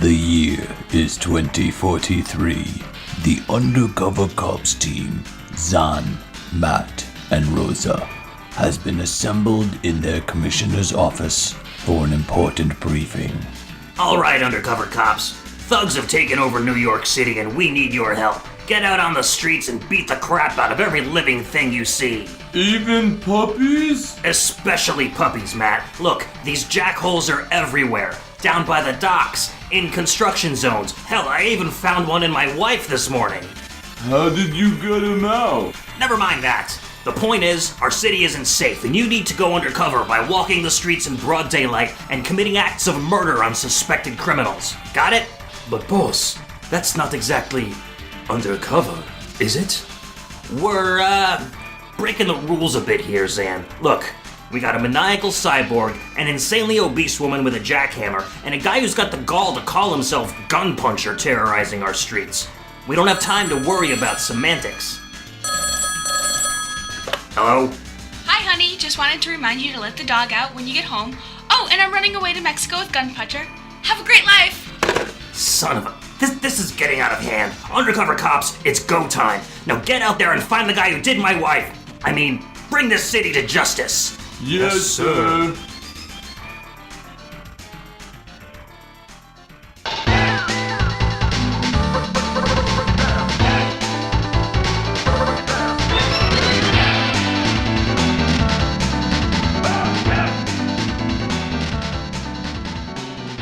The year is 2043. The Undercover Cops team, Zan, Matt, and Rosa, has been assembled in their commissioner's office for an important briefing. All right, Undercover Cops. Thugs have taken over New York City and we need your help. Get out on the streets and beat the crap out of every living thing you see. Even puppies? Especially puppies, Matt. Look, these jackholes are everywhere. Down by the docks, in construction zones. Hell, I even found one in my wife this morning. How did you get him out? Never mind that. The point is, our city isn't safe, and you need to go undercover by walking the streets in broad daylight and committing acts of murder on suspected criminals. Got it? But boss, that's not exactly undercover, is it? We're, breaking the rules a bit here, Zan. Look, we got a maniacal cyborg, an insanely obese woman with a jackhammer, and a guy who's got the gall to call himself Gun Puncher terrorizing our streets. We don't have time to worry about semantics. Hello? Hi, honey. Just wanted to remind you to let the dog out when you get home. Oh, and I'm running away to Mexico with Gun Puncher. Have a great life! Son of a... This is getting out of hand. Undercover Cops, it's go time. Now get out there and find the guy who did my wife. I mean, bring this city to justice. Yes, sir.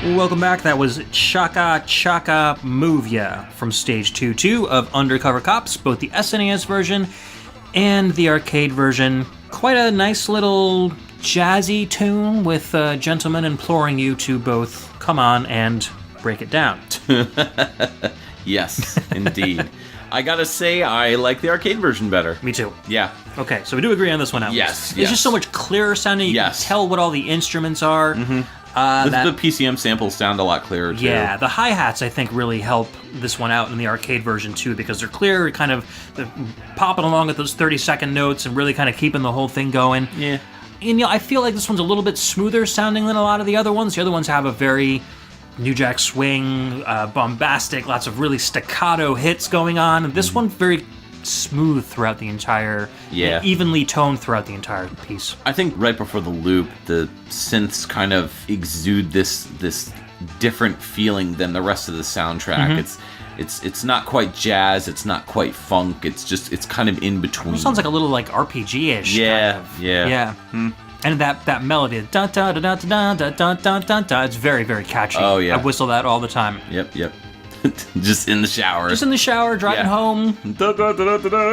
Welcome back. That was Chaka Chaka Move Ya from Stage 2-2 of Undercover Cops, both the SNES version and the arcade version. Quite a nice little jazzy tune with a gentleman imploring you to both come on and break it down. Yes, indeed. I gotta say, I like the arcade version better. Me too. Yeah. Okay, so we do agree on this one at Yes, least. yes. It's just so much clearer sounding. You Yes. can tell what all the instruments are. The PCM samples sound a lot clearer, too. Yeah, the hi-hats, I think, really help this one out in the arcade version, too, because they're clear, kind of popping along at those 30-second notes and really kind of keeping the whole thing going. Yeah. And, I feel like this one's a little bit smoother sounding than a lot of the other ones. The other ones have a very New Jack Swing, bombastic, lots of really staccato hits going on. And this one, very smooth throughout the entire, Yeah. evenly toned throughout the entire piece. I think right before the loop, the synths kind of exude this different feeling than the rest of the soundtrack. It's not quite jazz, it's not quite funk. It's kind of in between. It sounds like a little like RPG-ish. Yeah, kind of. yeah. Yeah. And that melody, dun dun dun dun dun dun dun dun dun, it's very, very catchy. Oh, yeah. I whistle that all the time. Yep. Just in the shower. Just in the shower, driving Yeah. home,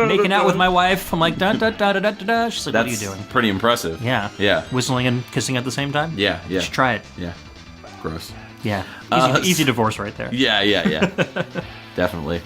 making out with my wife. I'm like, dun dun dun dun dun dun. She's like, That's what are you doing? pretty impressive. Yeah. Yeah. Whistling and kissing at the same time? Yeah. You should try it. Yeah. Gross. Yeah. Easy divorce right there. Yeah. Definitely.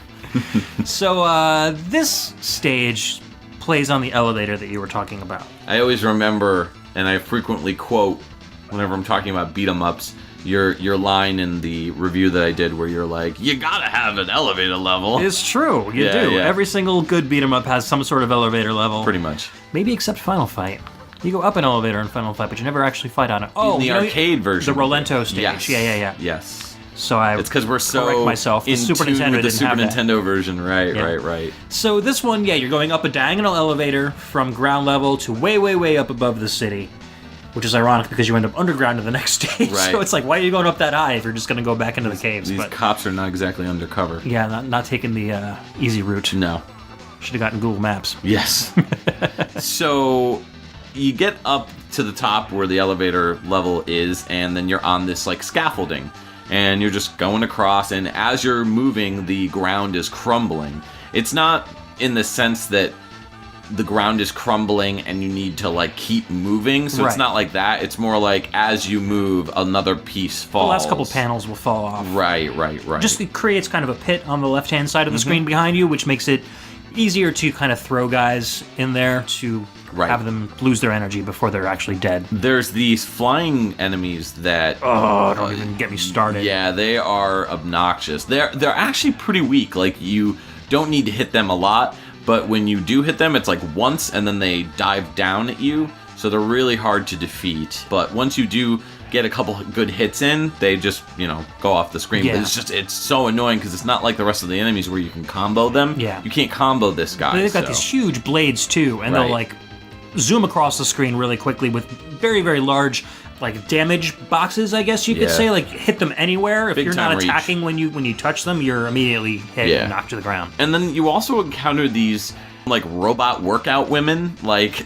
So this stage plays on the elevator that you were talking about. I always remember, and I frequently quote whenever I'm talking about beat 'em ups, your line in the review that I did where you're like, you gotta have an elevator level. It's true. You Yeah, do. yeah. Every single good beat 'em up has some sort of elevator level. Pretty much. Maybe except Final Fight. You go up an elevator in Final Fight, but you never actually fight on it. Oh, In the arcade version. The Rolento stage. Yes. Yeah. Yes. So It's because we're so correct myself. The in Super tune Nintendo with the didn't Super have that. Nintendo version. Right. Yeah. So this one, you're going up a diagonal elevator from ground level to way, way, way up above the city, which is ironic because you end up underground in the next stage. Right. So it's like, why are you going up that high if you're just going to go back into the caves? These But cops are not exactly undercover. yeah, not taking the easy route. No. Should have gotten Google Maps. Yes. So you get up to the top where the elevator level is, and then you're on this like scaffolding, and you're just going across, and as you're moving, the ground is crumbling. It's not in the sense that the ground is crumbling and you need to like keep moving, so it's Right. not like that. It's more like as you move, another piece falls. The last couple panels will fall off. Right. Just it creates kind of a pit on the left-hand side of the screen behind you, which makes it easier to kind of throw guys in there to Right. have them lose their energy before they're actually dead. There's these flying enemies that Don't even get me started. Yeah, they are obnoxious. They're actually pretty weak. Like, you don't need to hit them a lot, but when you do hit them, it's like once, and then they dive down at you. So they're really hard to defeat. But once you do get a couple good hits in, they just, go off the screen. Yeah. But it's so annoying because it's not like the rest of the enemies where you can combo them. Yeah. You can't combo this guy. They've got these huge blades too, and they'll like zoom across the screen really quickly with very, very large like damage boxes, I guess you could say. Like hit them anywhere. If Big you're not time attacking when you touch them, you're immediately hit and knocked to the ground. And then you also encounter these like robot workout women, like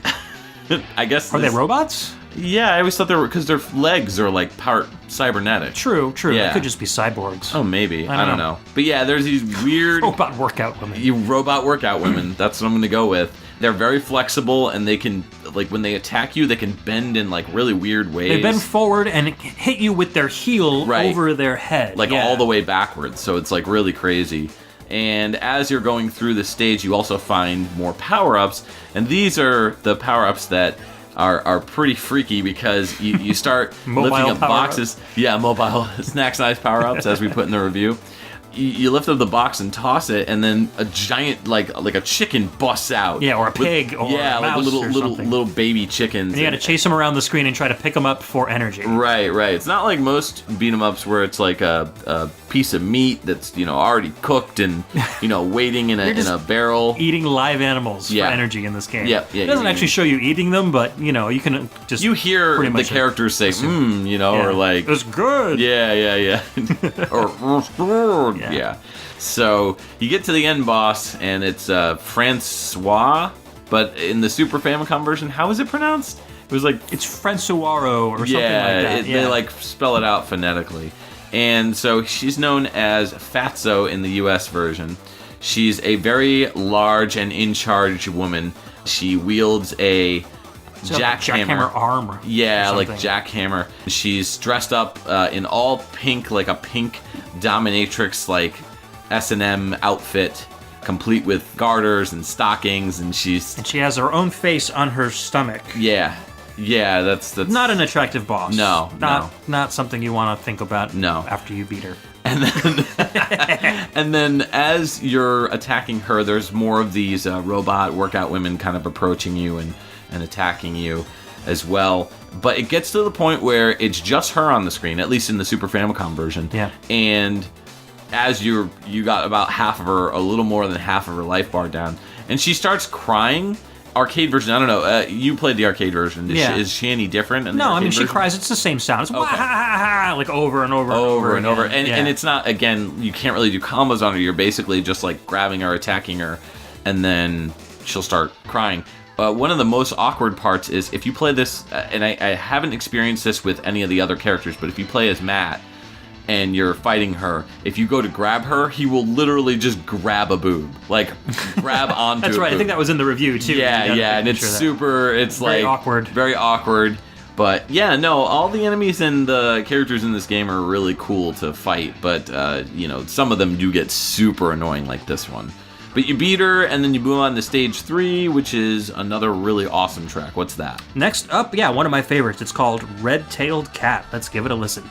I guess Are they robots? Yeah, I always thought they were, because their legs are like part cybernetic. True. Yeah. They could just be cyborgs. Oh, maybe. I don't know. But yeah, there's these weird Robot workout women. robot workout women. That's what I'm going to go with. They're very flexible, and they can, like, when they attack you, they can bend in, like, really weird ways. They bend forward and hit you with their heel over their head. Like, all the way backwards, so it's, like, really crazy. And as you're going through the stage, you also find more power-ups, and these are the power-ups that are pretty freaky, because you start lifting up boxes. Yeah, mobile snack-sized power-ups, as we put in the review. You lift up the box and toss it, and then a giant, like a chicken busts out. Yeah, or a pig, or a mouse, like or something. little baby chickens. And you got to chase them around the screen and try to pick them up for energy. Right. It's not like most beat 'em ups where it's like a piece of meat that's already cooked and waiting in a barrel. Eating live animals for energy in this game. Yeah. It doesn't actually show you eating them, but you can just hear the characters say or like it's good. Yeah. or yeah. So you get to the end boss, and it's Francois, but in the Super Famicom version, how is it pronounced? It was like it's Francoiro or something like that. They like spell it out phonetically. And so she's known as Fatso in the US version. She's a very large and in charge woman. She wields a jackhammer arm. Yeah, like jackhammer. She's dressed up in all pink, like a pink dominatrix, like S&M outfit, complete with garters and stockings, and she has her own face on her stomach. Yeah, that's not an attractive boss. No, not something you want to think about. No. After you beat her. And then as you're attacking her, there's more of these robot workout women kind of approaching you and attacking you as well. But it gets to the point where it's just her on the screen, at least in the Super Famicom version. Yeah. And as you got about half of her, a little more than half of her life bar down, and she starts crying. Arcade version, I don't know. You played the arcade version. Is she any different? No, I mean, she cries. It's the same sound. It's like over and over and over. And it's not, again, you can't really do combos on her. You're basically just like grabbing her, attacking her, and then she'll start crying. One of the most awkward parts is if you play this, and I haven't experienced this with any of the other characters, but if you play as Matt and you're fighting her, if you go to grab her, he will literally just grab a boob. Like, grab onto That's right, a boob. I think that was in the review, too. Yeah, and it's super, it's very like... awkward. Very awkward. But, yeah, no, all the enemies and the characters in this game are really cool to fight, but, some of them do get super annoying like this one. But you beat her, and then you move on to stage 3, which is another really awesome track. What's that? Next up, one of my favorites. It's called Red-Tailed Cat. Let's give it a listen.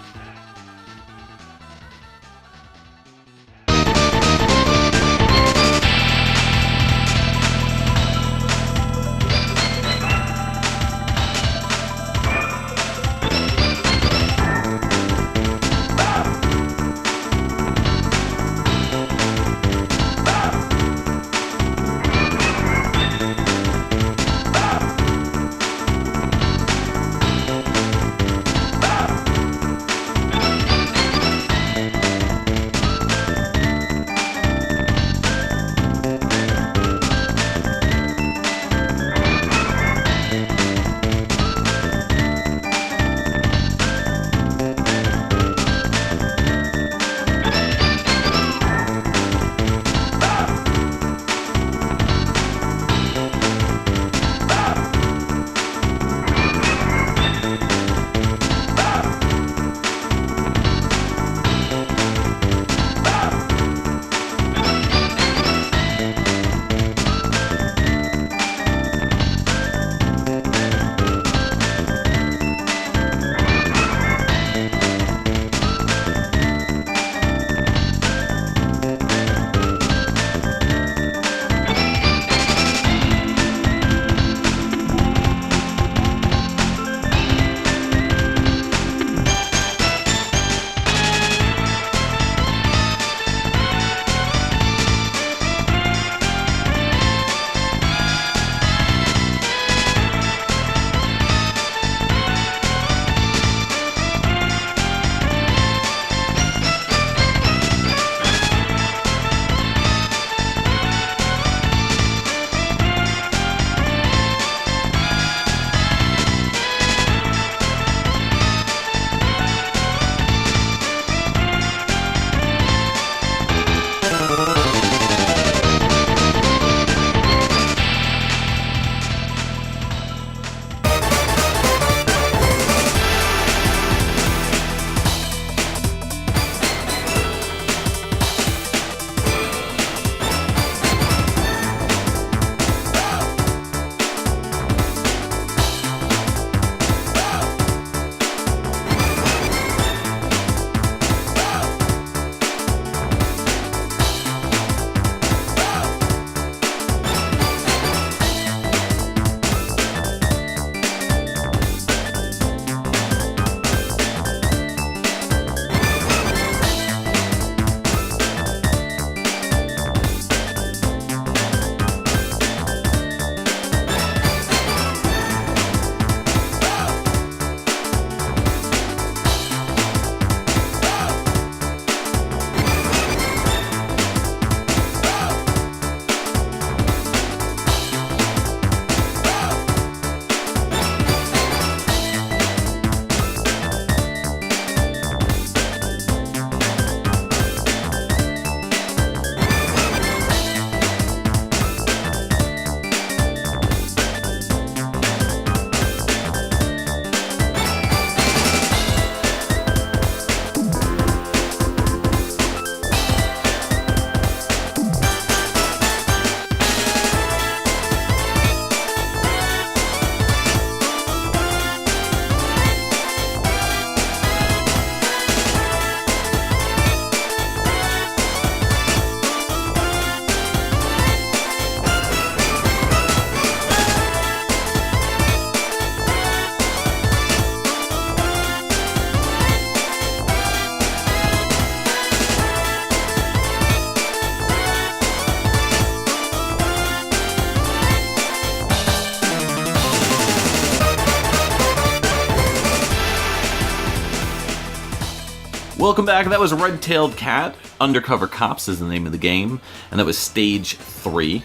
Welcome back. That was Red-Tailed Cat. Undercover Cops is the name of the game. And that was Stage 3.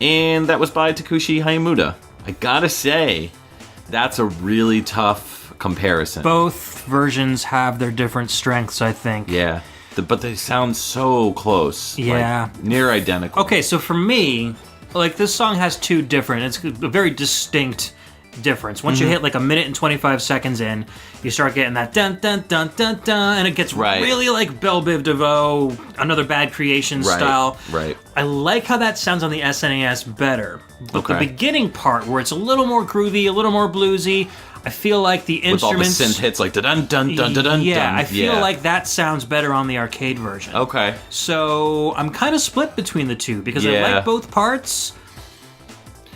And that was by Takushi Hiyamuta. I gotta say, that's a really tough comparison. Both versions have their different strengths, I think. Yeah. But they sound so close. Yeah. Like, near identical. Okay, so for me, like, this song has two different, it's a very distinct difference. Once you hit like a minute and 25 seconds in, you start getting that dun dun dun dun dun, and it gets really like Belle Biv DeVoe, Another Bad Creation style. Right. I like how that sounds on the SNES better. But the beginning part, where it's a little more groovy, a little more bluesy, I feel like the instruments... With all the synth hits like dun dun dun dun dun. Yeah, I feel like that sounds better on the arcade version. Okay. So I'm kind of split between the two because I like both parts.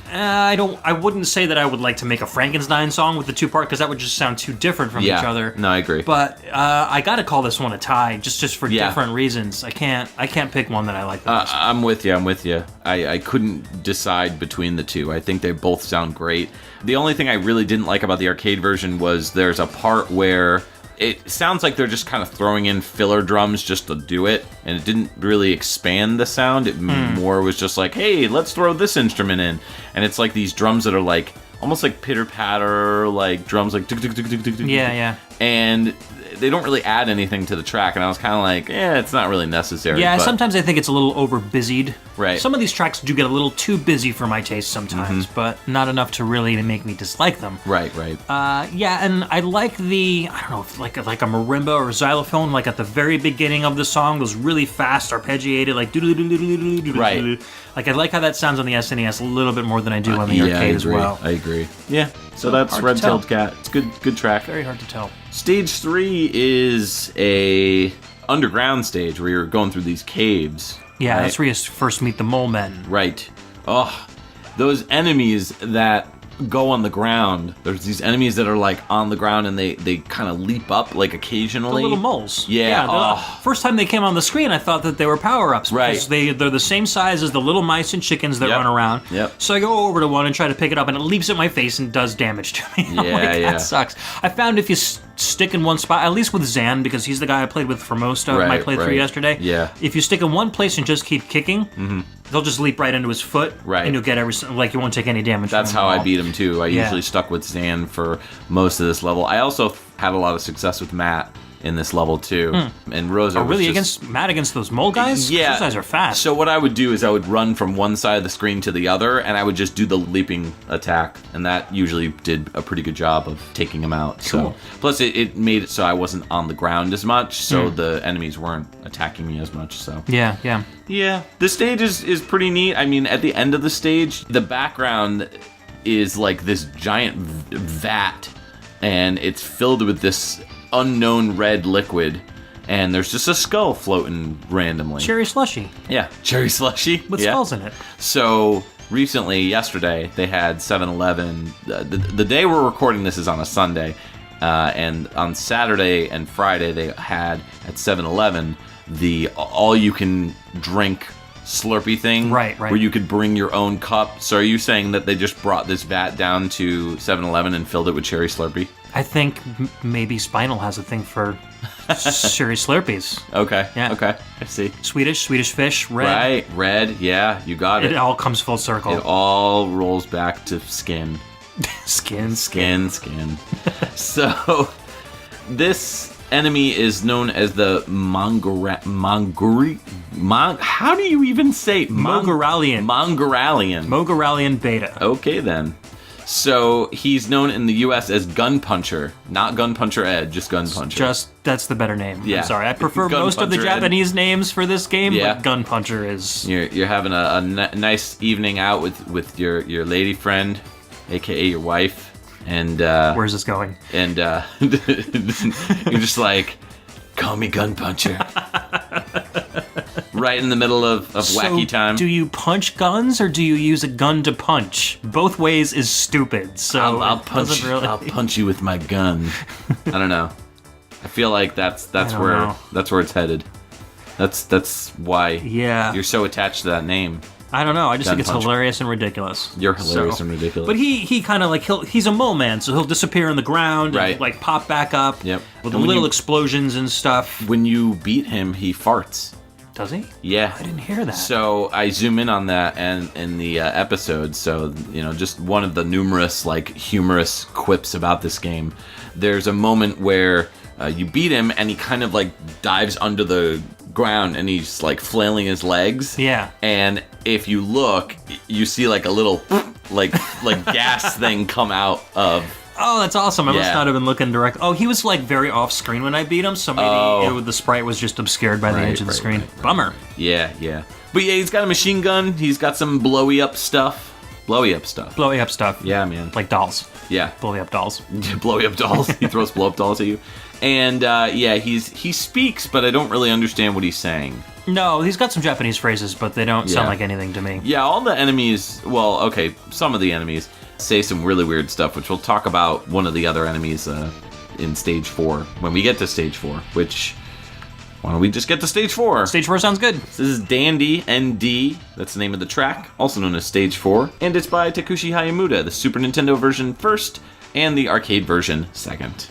I wouldn't say that I would like to make a Frankenstein song with the two part because that would just sound too different from each other. No, I agree. But I gotta call this one a tie, just for different reasons. I can't pick one that I like the most. I'm with you. I couldn't decide between the two. I think they both sound great. The only thing I really didn't like about the arcade version was there's a part where it sounds like they're just kind of throwing in filler drums just to do it, and it didn't really expand the sound. It more was just like, hey, let's throw this instrument in. And it's like these drums that are like, almost like pitter-patter, like drums like... Yeah. And they don't really add anything to the track, and I was kind of like, it's not really necessary. Yeah, but sometimes I think it's a little over-busied. Right. Some of these tracks do get a little too busy for my taste sometimes, but not enough to really make me dislike them. Right. Yeah, and I like the, I don't know, like a marimba or a xylophone, like at the very beginning of the song, those really fast, arpeggiated, like doo-doo-doo-doo-doo-doo-doo-doo. Right. Like, I like how that sounds on the SNES a little bit more than I do on the arcade as well. I agree. Yeah, so that's Red-Tailed Cat. It's good track. Very hard to tell. Stage 3 is a underground stage where you're going through these caves. Yeah, right? that's where you first meet the mole men. Right. Oh, those enemies that go on the ground. There's these enemies that are like on the ground and they kind of leap up like occasionally. The little moles. Yeah. First time they came on the screen, I thought that they were power-ups. Right. Because they're the same size as the little mice and chickens that run around. Yep. So I go over to one and try to pick it up, and it leaps at my face and does damage to me. I'm like, that sucks. I found if you stick in one spot, at least with Zan, because he's the guy I played with for most of my playthrough yesterday. Yeah. If you stick in one place and just keep kicking, they'll just leap right into his foot. Right. And you'll get you won't take any damage. That's from how them I beat him too. I usually stuck with Zan for most of this level. I also had a lot of success with Matt in this level too. And Rosa was really just... against those mole guys? Yeah. Those guys are fast. So what I would do is I would run from one side of the screen to the other, and I would just do the leaping attack, and that usually did a pretty good job of taking him out. Cool. So plus it made it so I wasn't on the ground as much, so the enemies weren't attacking me as much. So Yeah. the stage is pretty neat. I mean, at the end of the stage, the background is like this giant vat, and it's filled with this unknown red liquid, and there's just a skull floating randomly. Cherry slushy. Yeah, cherry slushy. With skulls in it. So recently, yesterday, they had 7-Eleven. The day we're recording this is on a Sunday, and on Saturday and Friday they had at 7-Eleven the all-you-can-drink Slurpee thing, right, where you could bring your own cup. So are you saying that they just brought this vat down to 7-Eleven and filled it with cherry Slurpee? I think maybe Spinal has a thing for cherry Slurpees. Okay. Yeah. Okay. I see. Swedish fish, red. Right. Red. Yeah, you got it. It all comes full circle. It all rolls back to skin. Skin. So this enemy is known as the how do you even say Mogoralian. Mogoralian Beta. Okay then. So he's known in the U.S. as Gun Puncher, not Gun Puncher Ed, just Gun Puncher. That's the better name. Yeah. I'm sorry, I prefer Gun most of the Puncher Ed. Japanese names for this game, Yeah. but Gun Puncher is... You're having a nice evening out with your lady friend, aka your wife, and Where's this going? and you're just like, call me Gun Puncher. Right in the middle of wacky time. Do you punch guns or do you use a gun to punch? Both ways is stupid. So I'll punch. really... I'll punch you with my gun. I don't know. I feel like that's don't where know. that's where it's headed. That's why Yeah. you're so attached to that name. I don't know. I just think it's Punch. hilarious and ridiculous. You're hilarious and ridiculous. But he kind of like he's a mole man, so he'll disappear in the ground Right. and like pop back up. Yep. With And when little you- explosions and stuff. when you beat him, he farts. Does he? Yeah. I didn't hear that. So I zoom in on that and in the episode. So, just one of the numerous like humorous quips about this game. There's a moment where you beat him and he kind of like dives under the ground and he's like flailing his legs. Yeah. And if you look, you see like a little like gas thing come out of. Oh, that's awesome. I must Yeah. not have been looking direct. Oh, he was like very off screen when I beat him, so maybe the sprite was just obscured by the Right, edge of the right, screen. right. Bummer. Yeah. But yeah, he's got a machine gun. He's got some blowy up stuff. Blowy up stuff. Yeah, man. Like dolls. Yeah. Blowy up dolls. Blowy up dolls. He throws blow up dolls at you. And he speaks, but I don't really understand what he's saying. No, he's got some Japanese phrases, but they don't sound Yeah. like anything to me. Yeah, all the enemies, well, okay, some of the enemies say some really weird stuff, which we'll talk about one of the other enemies in Stage 4, when we get to Stage 4, which, why don't we just get to Stage 4? Stage 4 sounds good. This is Dandy ND, that's the name of the track, also known as Stage 4, and it's by Takushi Hiyamuta, the Super Nintendo version first, and the arcade version second.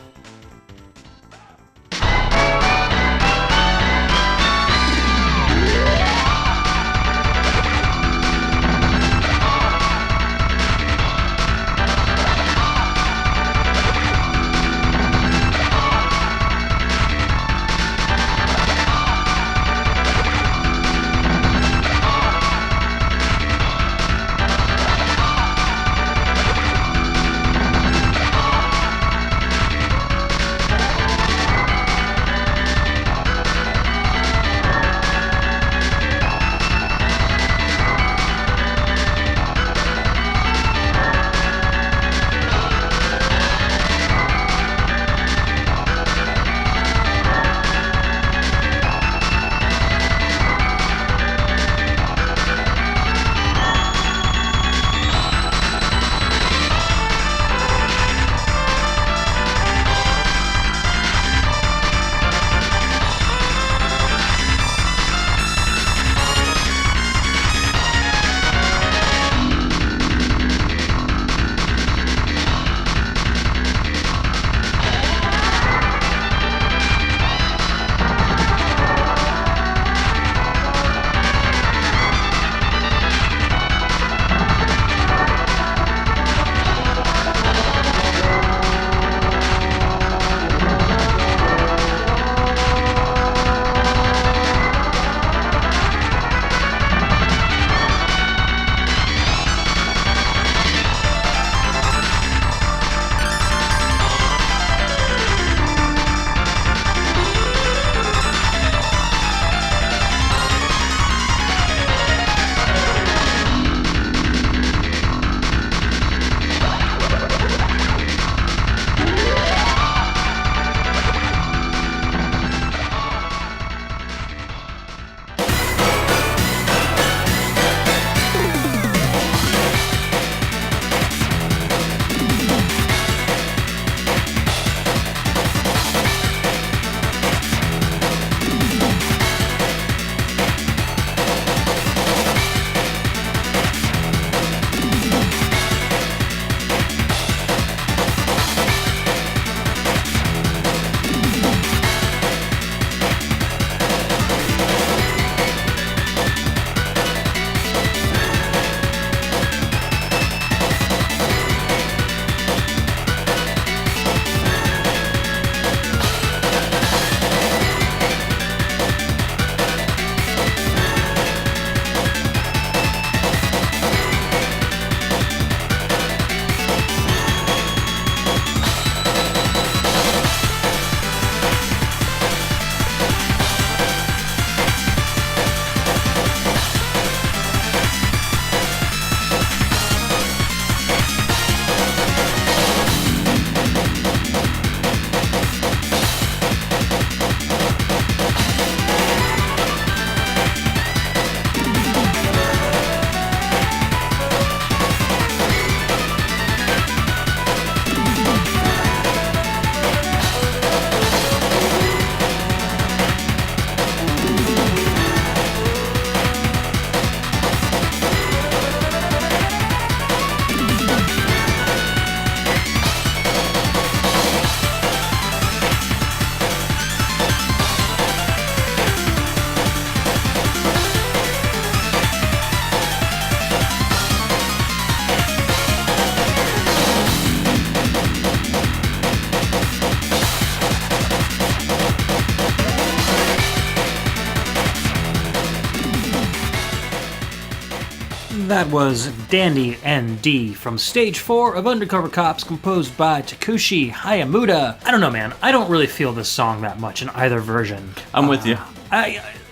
That was Dandy ND from Stage 4 of Undercover Cops, composed by Takushi Hiyamuta. I don't know, man. I don't really feel this song that much in either version. I'm with you.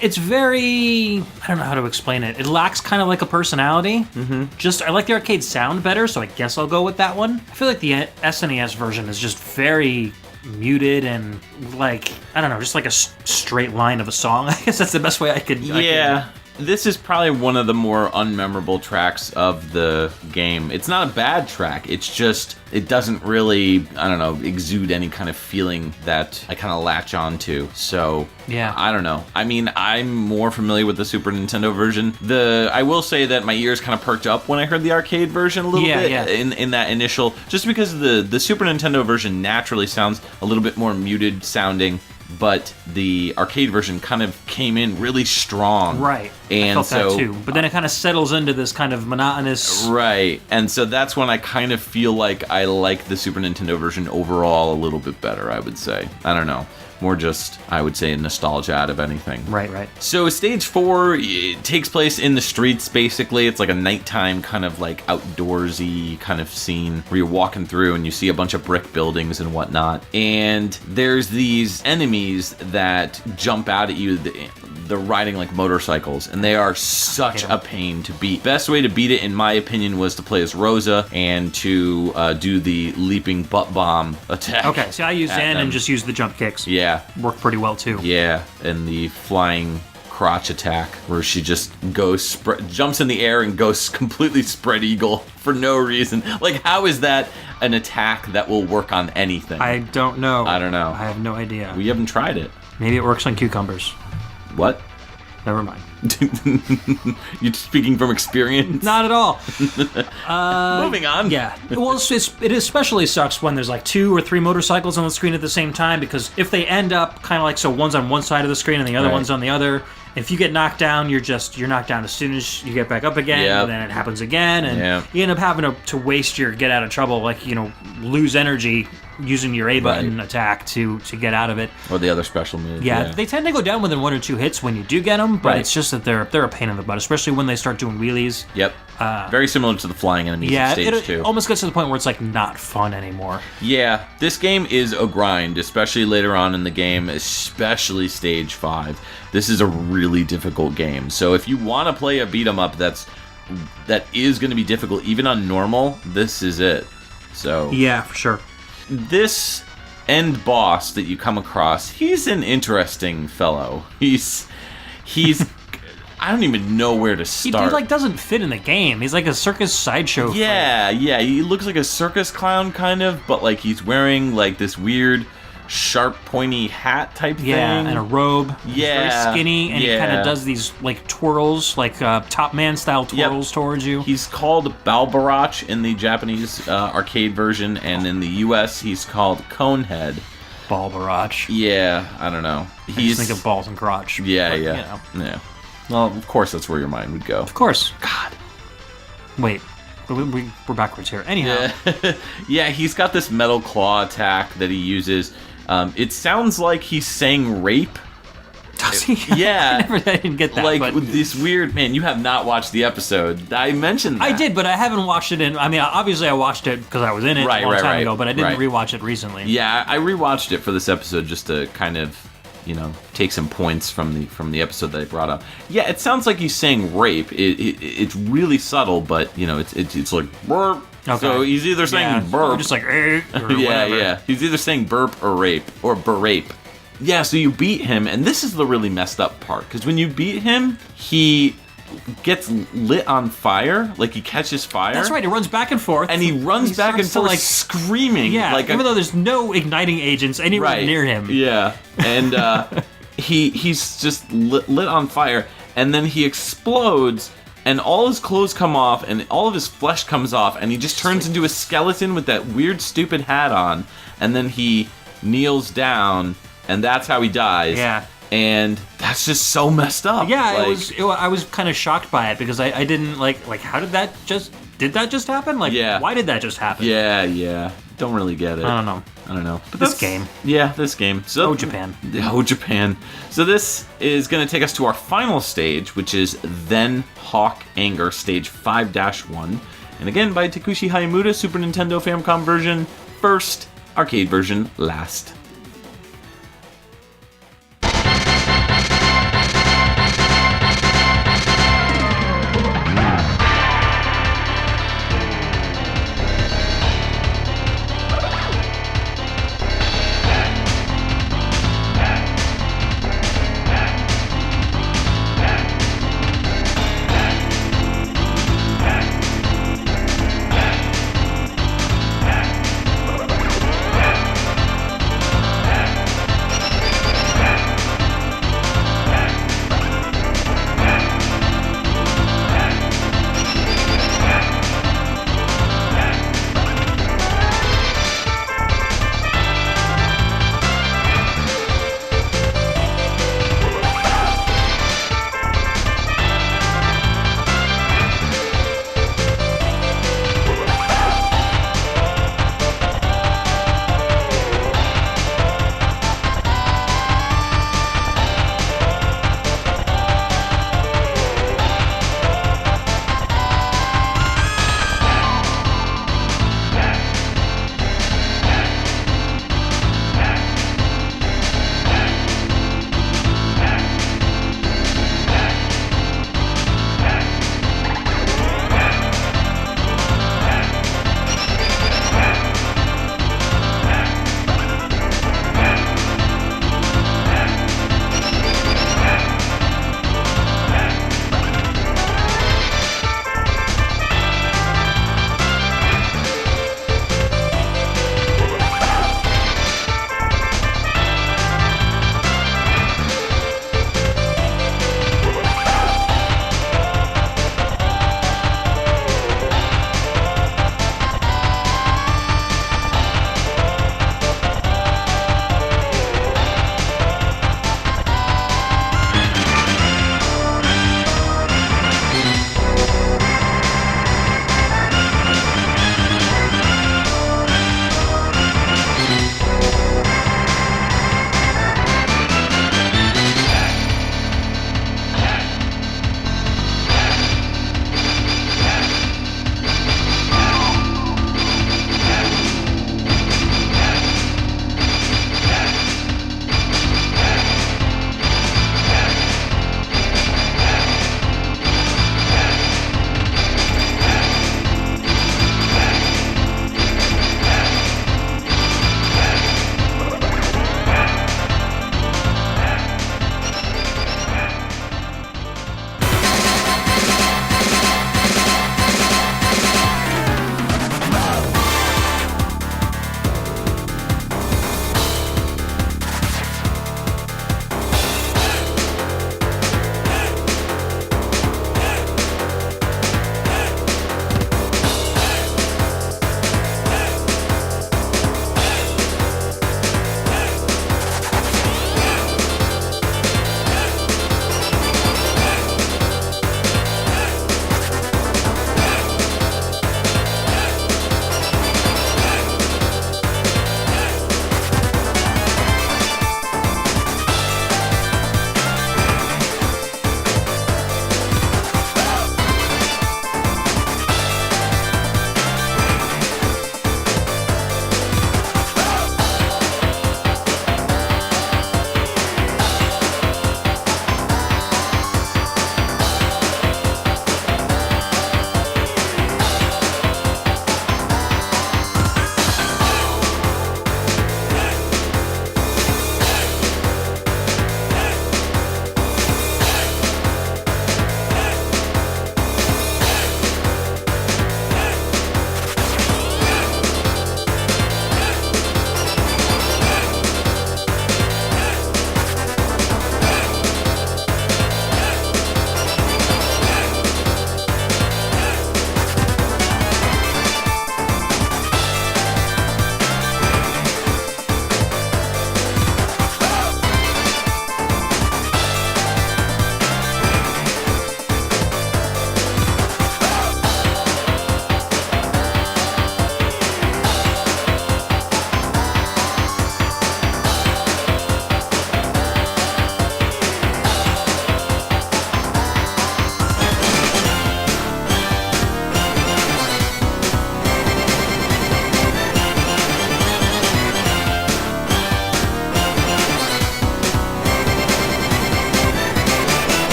It's very... I don't know how to explain it. It lacks kind of like a personality. Mm-hmm. I like the arcade sound better, so I guess I'll go with that one. I feel like the SNES version is just very muted and like, I don't know, just like a straight line of a song. I guess that's the best way I could... This is probably one of the more unmemorable tracks of the game. It's not a bad track, it's just, it doesn't really, I don't know, exude any kind of feeling that I kind of latch on to. So, yeah, I don't know. I mean, I'm more familiar with the Super Nintendo version. I will say that my ears kind of perked up when I heard the arcade version a little bit. Yeah. In that initial, just because the Super Nintendo version naturally sounds a little bit more muted sounding, but the arcade version kind of came in really strong. Right. And I felt that too. But then it kind of settles into this kind of monotonous... Right. And so that's when I kind of feel like I like the Super Nintendo version overall a little bit better, I would say. I don't know. More just, I would say, nostalgia out of anything. Right. So Stage 4, it takes place in the streets, basically. It's like a nighttime kind of like outdoorsy kind of scene where you're walking through and you see a bunch of brick buildings and whatnot. And there's these enemies that jump out at you. They're riding like motorcycles, and they are such a pain to beat. Best way to beat it, in my opinion, was to play as Rosa and to do the leaping butt bomb attack. Okay, so I use Zen and just use the jump kicks. Yeah. Worked pretty well too. Yeah, and the flying crotch attack, where she just goes, jumps in the air and goes completely spread eagle for no reason. Like, how is that an attack that will work on anything? I don't know. I don't know. I have no idea. We haven't tried it. Maybe it works on cucumbers. What? Never mind. You speaking from experience? Not at all. Moving on. Yeah. Well, it especially sucks when there's like 2 or 3 motorcycles on the screen at the same time, because if they end up kind of like, so one's on one side of the screen and the other one's on the other, if you get knocked down, you're knocked down as soon as you get back up again, and then it happens again, and you end up having to waste your get out of trouble, like, lose energy using your A button attack to get out of it. Or the other special move. Yeah, they tend to go down within 1 or 2 hits when you do get them, but it's just that they're a pain in the butt, especially when they start doing wheelies. Yep. Very similar to the flying enemies in Stage 2. It almost gets to the point where it's like not fun anymore. Yeah, this game is a grind, especially later on in the game, especially Stage 5. This is a really difficult game. So if you want to play a beat 'em up that is going to be difficult, even on normal, this is it. So yeah, for sure. This end boss that you come across, he's an interesting fellow. He's I don't even know where to start. He doesn't fit in the game. He's like a circus sideshow. Yeah, he looks like a circus clown kind of, but like he's wearing like this weird sharp pointy hat type thing. Yeah, and a robe. Yeah. He's very skinny, and he kind of does these like twirls, like Top Man style twirls towards you. He's called Balbarach in the Japanese arcade version, and in the US he's called Conehead. Balbarach. Yeah, I don't know. I just think of balls and crotch. Yeah, but, yeah. Well, of course that's where your mind would go. Of course. God. Wait. We're backwards here. Anyhow. Yeah, he's got this metal claw attack that he uses. It sounds like he's saying rape. Does he? Yeah. I didn't get that. Like, with this weird... Man, you have not watched the episode. I mentioned that. I did, but I haven't watched it in... I mean, obviously I watched it because I was in it a long time ago, but I didn't rewatch it recently. Yeah, I rewatched it for this episode just to kind of... take some points from the episode that I brought up. Yeah, it sounds like he's saying rape. It's really subtle, but it's like burp. Okay. So he's either saying burp, or just like or whatever. Yeah. He's either saying burp or rape or berape. Yeah. So you beat him, and this is the really messed up part, because when you beat him, he gets lit on fire, like he catches fire. That's right, he runs back and forth. And he runs back and forth like screaming. Yeah, like even though there's no igniting agents anywhere near him. Yeah, and he's just lit on fire, and then he explodes, and all his clothes come off, and all of his flesh comes off, and he just turns into a skeleton with that weird stupid hat on, and then he kneels down, and that's how he dies. Yeah. And that's just so messed up. Yeah, I was kind of shocked by it, because I didn't like how did that just happen? Like, why did that just happen? Yeah. don't really get it. I don't know. But This game. Yeah, this game. So, Japan. Oh, Japan. So this is going to take us to our final stage, which is Then Hawk Anger, stage 5-1. And again, by Takushi Hiyamuta, Super Nintendo Famicom version first, arcade version last.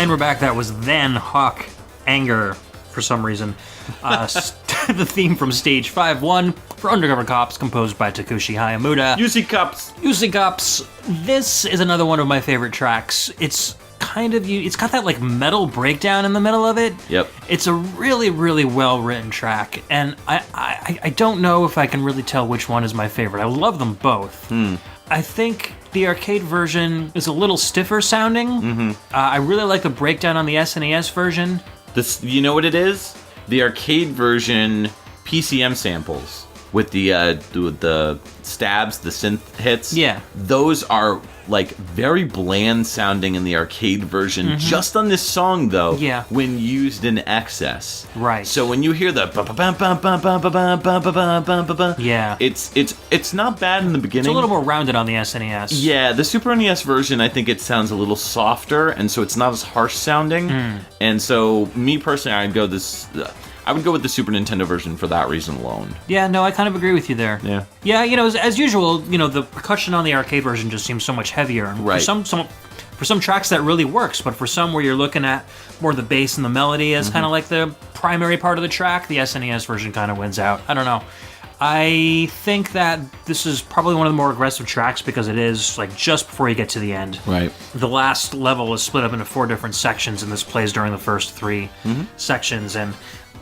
And we're back. That was then Hawk Anger, for some reason. The theme from Stage 5-1 for Undercover Cops, composed by Takushi Hiyamuta. UC Cops. This is another one of my favorite tracks. It's got that like metal breakdown in the middle of it. Yep. It's a really, really well-written track, and I don't know if I can really tell which one is my favorite. I love them both. I think the arcade version is a little stiffer sounding. I really like the breakdown on the SNES version. You know what it is? The arcade version PCM samples with the stabs, the synth hits. Yeah. Those are like very bland sounding in the arcade version. Just on this song though. Yeah. When used in excess. Right. So when you hear the yeah, it's not bad in the beginning. It's a little more rounded on the SNES. Yeah, the Super NES version, I think it sounds a little softer, and so it's not as harsh sounding. And so, me personally, I would go with the Super Nintendo version for that reason alone. Yeah, no, I kind of agree with you there. Yeah. Yeah, as usual, the percussion on the arcade version just seems so much heavier. And right. For some tracks that really works, but for some where you're looking at more the bass and the melody as kind of like the primary part of the track, the SNES version kind of wins out. I don't know. I think that this is probably one of the more aggressive tracks because it is like just before you get to the end. Right. The last level is split up into 4 different sections, and this plays during the first 3 sections, and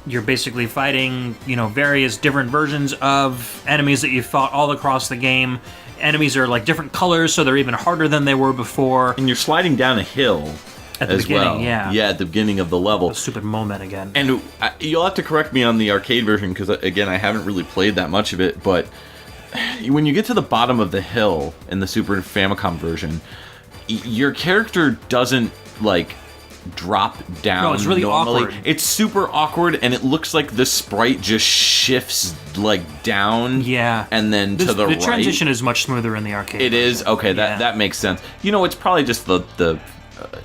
you're basically fighting, various different versions of enemies that you fought all across the game. Enemies are like different colors, so they're even harder than they were before. And you're sliding down a hill at the beginning, well. Yeah, at the beginning of the level. A stupid moment again. And you'll have to correct me on the arcade version, because, again, I haven't really played that much of it, but when you get to the bottom of the hill in the Super Famicom version, your character doesn't, drop down. No, it's really normally. awkward. It's super awkward, and it looks like the sprite just shifts down. Yeah, and then to the right. The transition is much smoother in the arcade. It is okay. That makes sense. It's probably just the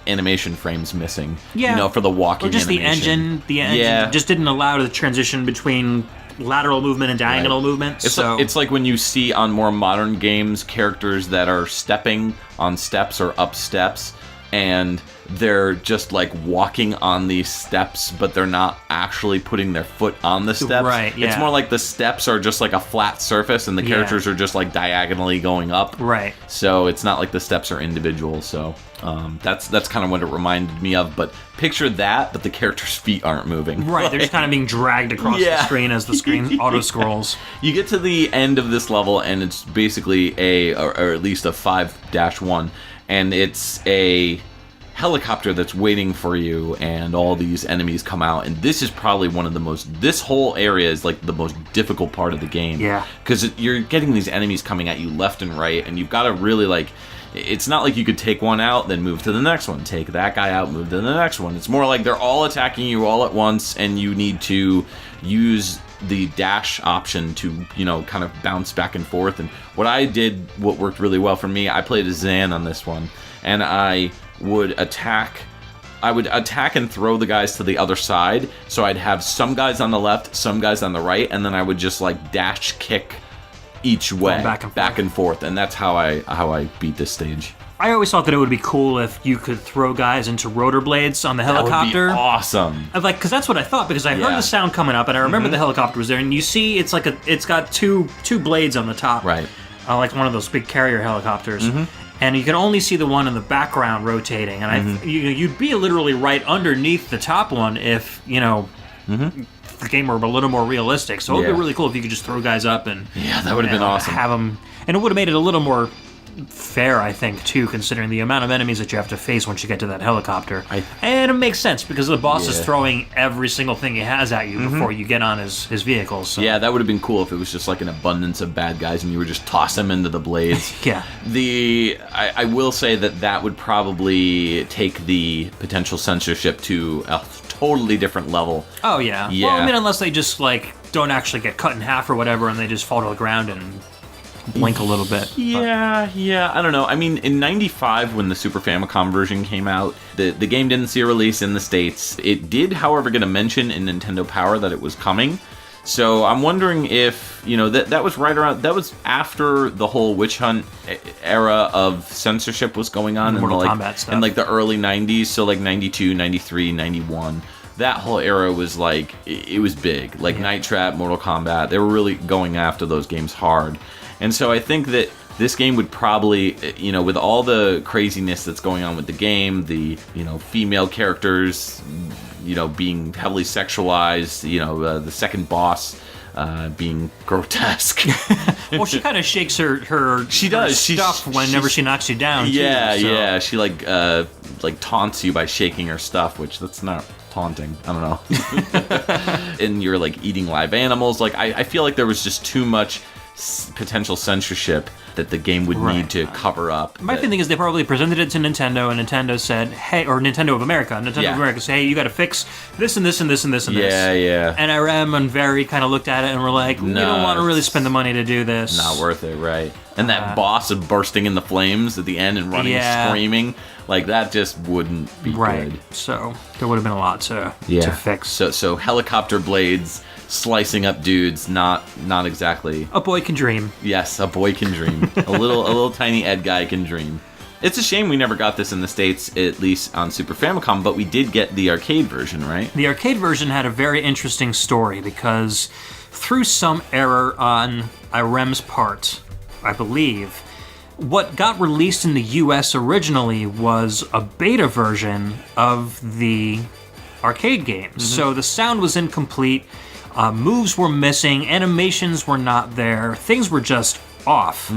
animation frames missing. Yeah, for the walking. Or just animation. The engine just didn't allow the transition between lateral movement and diagonal movement. It's like when you see on more modern games characters that are stepping on steps or up steps, and they're just walking on these steps, but they're not actually putting their foot on the steps. Right, yeah. It's more like the steps are just a flat surface, and the characters are just diagonally going up. Right. So it's not like the steps are individual. So that's kind of what it reminded me of. But picture that, but the characters' feet aren't moving. Right, they're just kind of being dragged across the screen as the screen auto-scrolls. You get to the end of this level, and it's basically or at least a 5-1, and it's a helicopter that's waiting for you, and all these enemies come out, and this is probably this whole area is the most difficult part of the game. Yeah. Because you're getting these enemies coming at you left and right, and you've got to really it's not like you could take one out, then move to the next one, take that guy out, move to the next one. It's more like they're all attacking you all at once, and you need to use the dash option to, kind of bounce back and forth. And what worked really well for me, I played as Zan on this one, and I would attack and throw the guys to the other side, so I'd have some guys on the left, some guys on the right, and then I would just dash kick each way, back and forth, and that's how I beat this stage. I always thought that it would be cool if you could throw guys into rotor blades on the helicopter. That would be awesome. Because that's what I thought, because I heard the sound coming up, and I remember the helicopter was there, and you see it's it's got two blades on the top, right? Like one of those big carrier helicopters. And you can only see the one in the background rotating, and you'd be literally right underneath the top one if the game were a little more realistic. So it would be really cool if you could just throw guys up and that would have been awesome. Have them, and it would have made it a little more fair, I think, too, considering the amount of enemies that you have to face once you get to that helicopter. And it makes sense because the boss is throwing every single thing he has at you before you get on his vehicle. So. Yeah, that would have been cool if it was just an abundance of bad guys and you were just tossing them into the blades. Yeah. I will say that would probably take the potential censorship to a totally different level. Oh, yeah. Well, I mean, unless they just, don't actually get cut in half or whatever and they just fall to the ground and blink a little bit. Yeah, I don't know. I mean, in 95, when the Super Famicom version came out, the game didn't see a release in the States. It did, however, get a mention in Nintendo Power that it was coming. So I'm wondering if, that was right around, that was after the whole witch hunt era of censorship was going on. Mortal in Kombat stuff. In the early 90s, so 92, 93, 91. That whole era was it was big. Night Trap, Mortal Kombat, they were really going after those games hard. And so I think that this game would probably, with all the craziness that's going on with the game, the, female characters, being heavily sexualized, the second boss being grotesque. Well, she kind of shakes her she does stuff whenever she knocks you down. Yeah, too, so. yeah. She taunts you by shaking her stuff, which that's not taunting. I don't know. And you're eating live animals. I feel like there was just too much potential censorship that the game would need to cover up. My thing is they probably presented it to Nintendo, and Nintendo said, hey, or Nintendo of America. Nintendo of America said, hey, you got to fix this and this and this and this and this. Yeah. And Irem and Very kind of looked at it and were like, we don't want to really spend the money to do this. Not worth it, right. And that boss of bursting in the flames at the end and running screaming, that just wouldn't be good. So there would have been a lot to fix. So helicopter blades slicing up dudes, not exactly. A boy can dream. Yes, a boy can dream. a little tiny Ed guy can dream. It's a shame we never got this in the States, at least on Super Famicom, but we did get the arcade version, right? The arcade version had a very interesting story because through some error on Irem's part, I believe, what got released in the US originally was a beta version of the arcade games. So the sound was incomplete. Moves were missing, animations were not there, things were just off.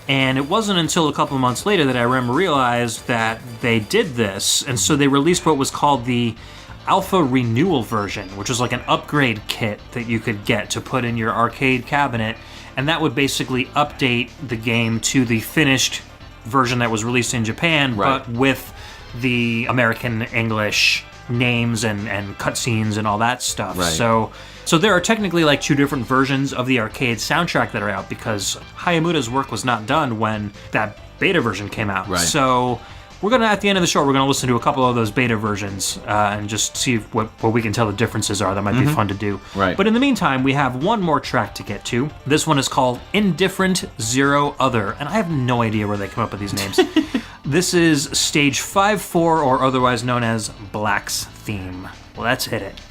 And it wasn't until a couple of months later that Irem realized that they did this, and so they released what was called the Alpha Renewal version, which was an upgrade kit that you could get to put in your arcade cabinet, and that would basically update the game to the finished version that was released in Japan, but with the American English names and cutscenes and all that stuff. So there are technically two different versions of the arcade soundtrack that are out because Hiyamuta's work was not done when that beta version came out. So we're going to, at the end of the show, we're going to listen to a couple of those beta versions and just see what we can tell the differences are. That might be fun to do. But in the meantime, we have one more track to get to. This one is called Indifferent Zero Other, and I have no idea where they come up with these names. This is stage 5-4, or otherwise known as Black's theme. Let's hit it.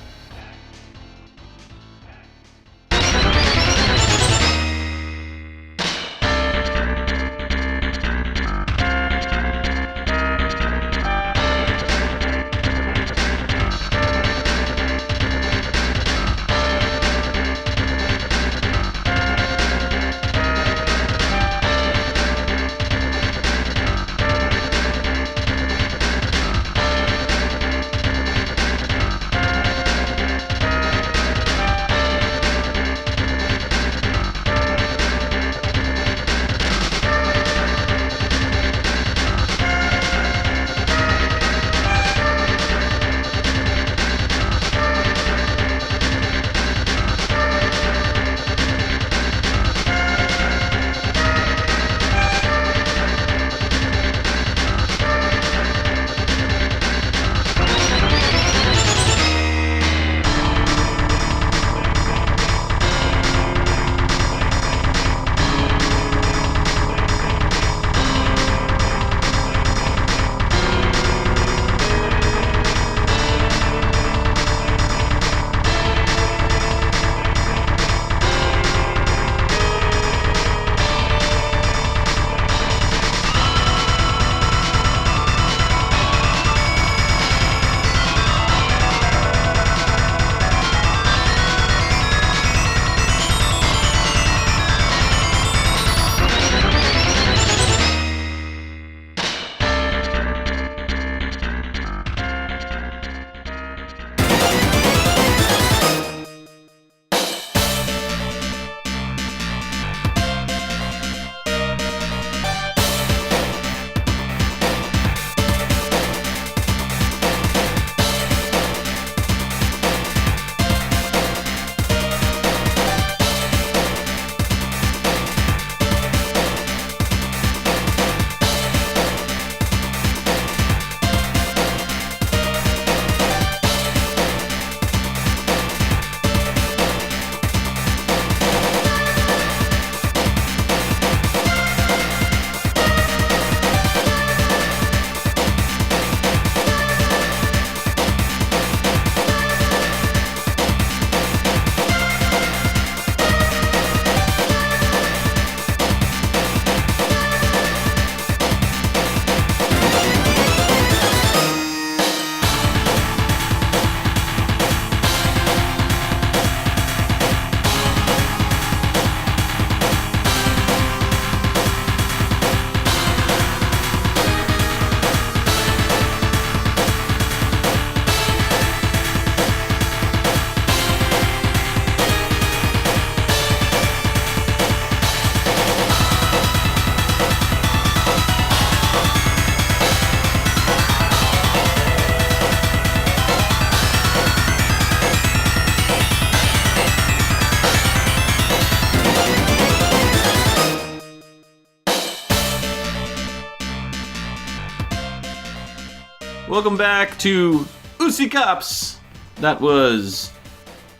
Welcome back to Usi Cops. That was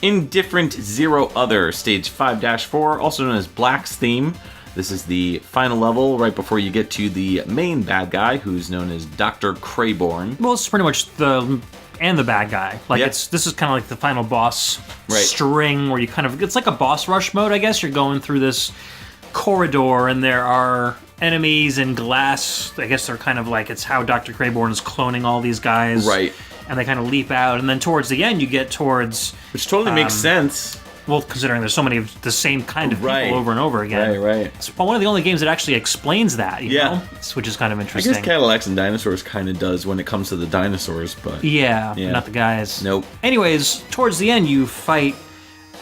Indifferent Zero Other, stage 5-4, also known as Black's Theme. This is the final level right before you get to the main bad guy, who's known as Dr. Crayborn. Well, it's pretty much the bad guy. Like Yep. this is kind of like the final boss Right. string where you it's like a boss rush mode, I guess. You're going through this corridor and there are enemies in glass. I guess they're kind of like, it's how Dr. Crayborn is cloning all these guys. Right. And they kind of leap out, and then towards the end you get towards, Which totally makes sense. well, considering there's so many of the same kind of Right. people over and over again. Right. It's one of the only games that actually explains that, you Yeah. know? Which is kind of I interesting. guess Cadillacs and Dinosaurs kind of does when it comes to the dinosaurs, but... Yeah, Yeah. not the guys. Nope. Anyways, towards the end, you fight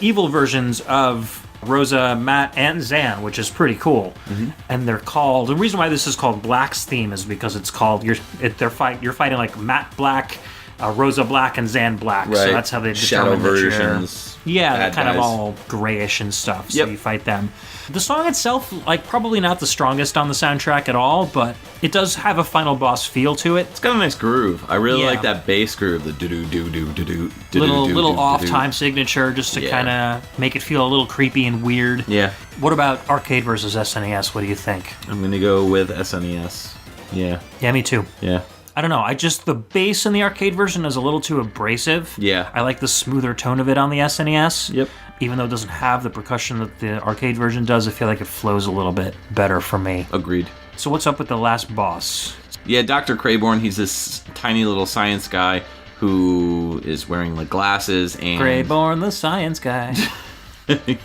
evil versions of Rosa, Matt, and Zan, which is pretty cool. Mm-hmm. And they're called. The reason why this is called Black's Theme is because it's called you're fighting like Matt Black, Rosa Black, and Zan Black. So Right. that's how they Shadow determine that you're- versions. Yeah, they're bad kind of guys. all grayish and stuff. So Yep. you fight them. The song itself, like, probably not the strongest on the soundtrack at all, but it does have a final boss feel to it. It's got a nice groove. I really Yeah. like that bass groove, the do-do-do-do-do-do. Little off time signature just to Yeah. kind of make it feel a little creepy and weird. Yeah, What about arcade versus SNES? What do you think? I'm going to go with SNES. Yeah, Yeah, me too. yeah. I don't know. The bass in the arcade version is a little too abrasive. Yeah. I like the smoother tone of it on the SNES. Yep. Even though it doesn't have the percussion that the arcade version does, I feel like it flows a little bit better for me. Agreed. So what's up with the last boss? Yeah, Dr. Crayborn, he's this tiny little science guy who is wearing like glasses and... Crayborn, the science guy.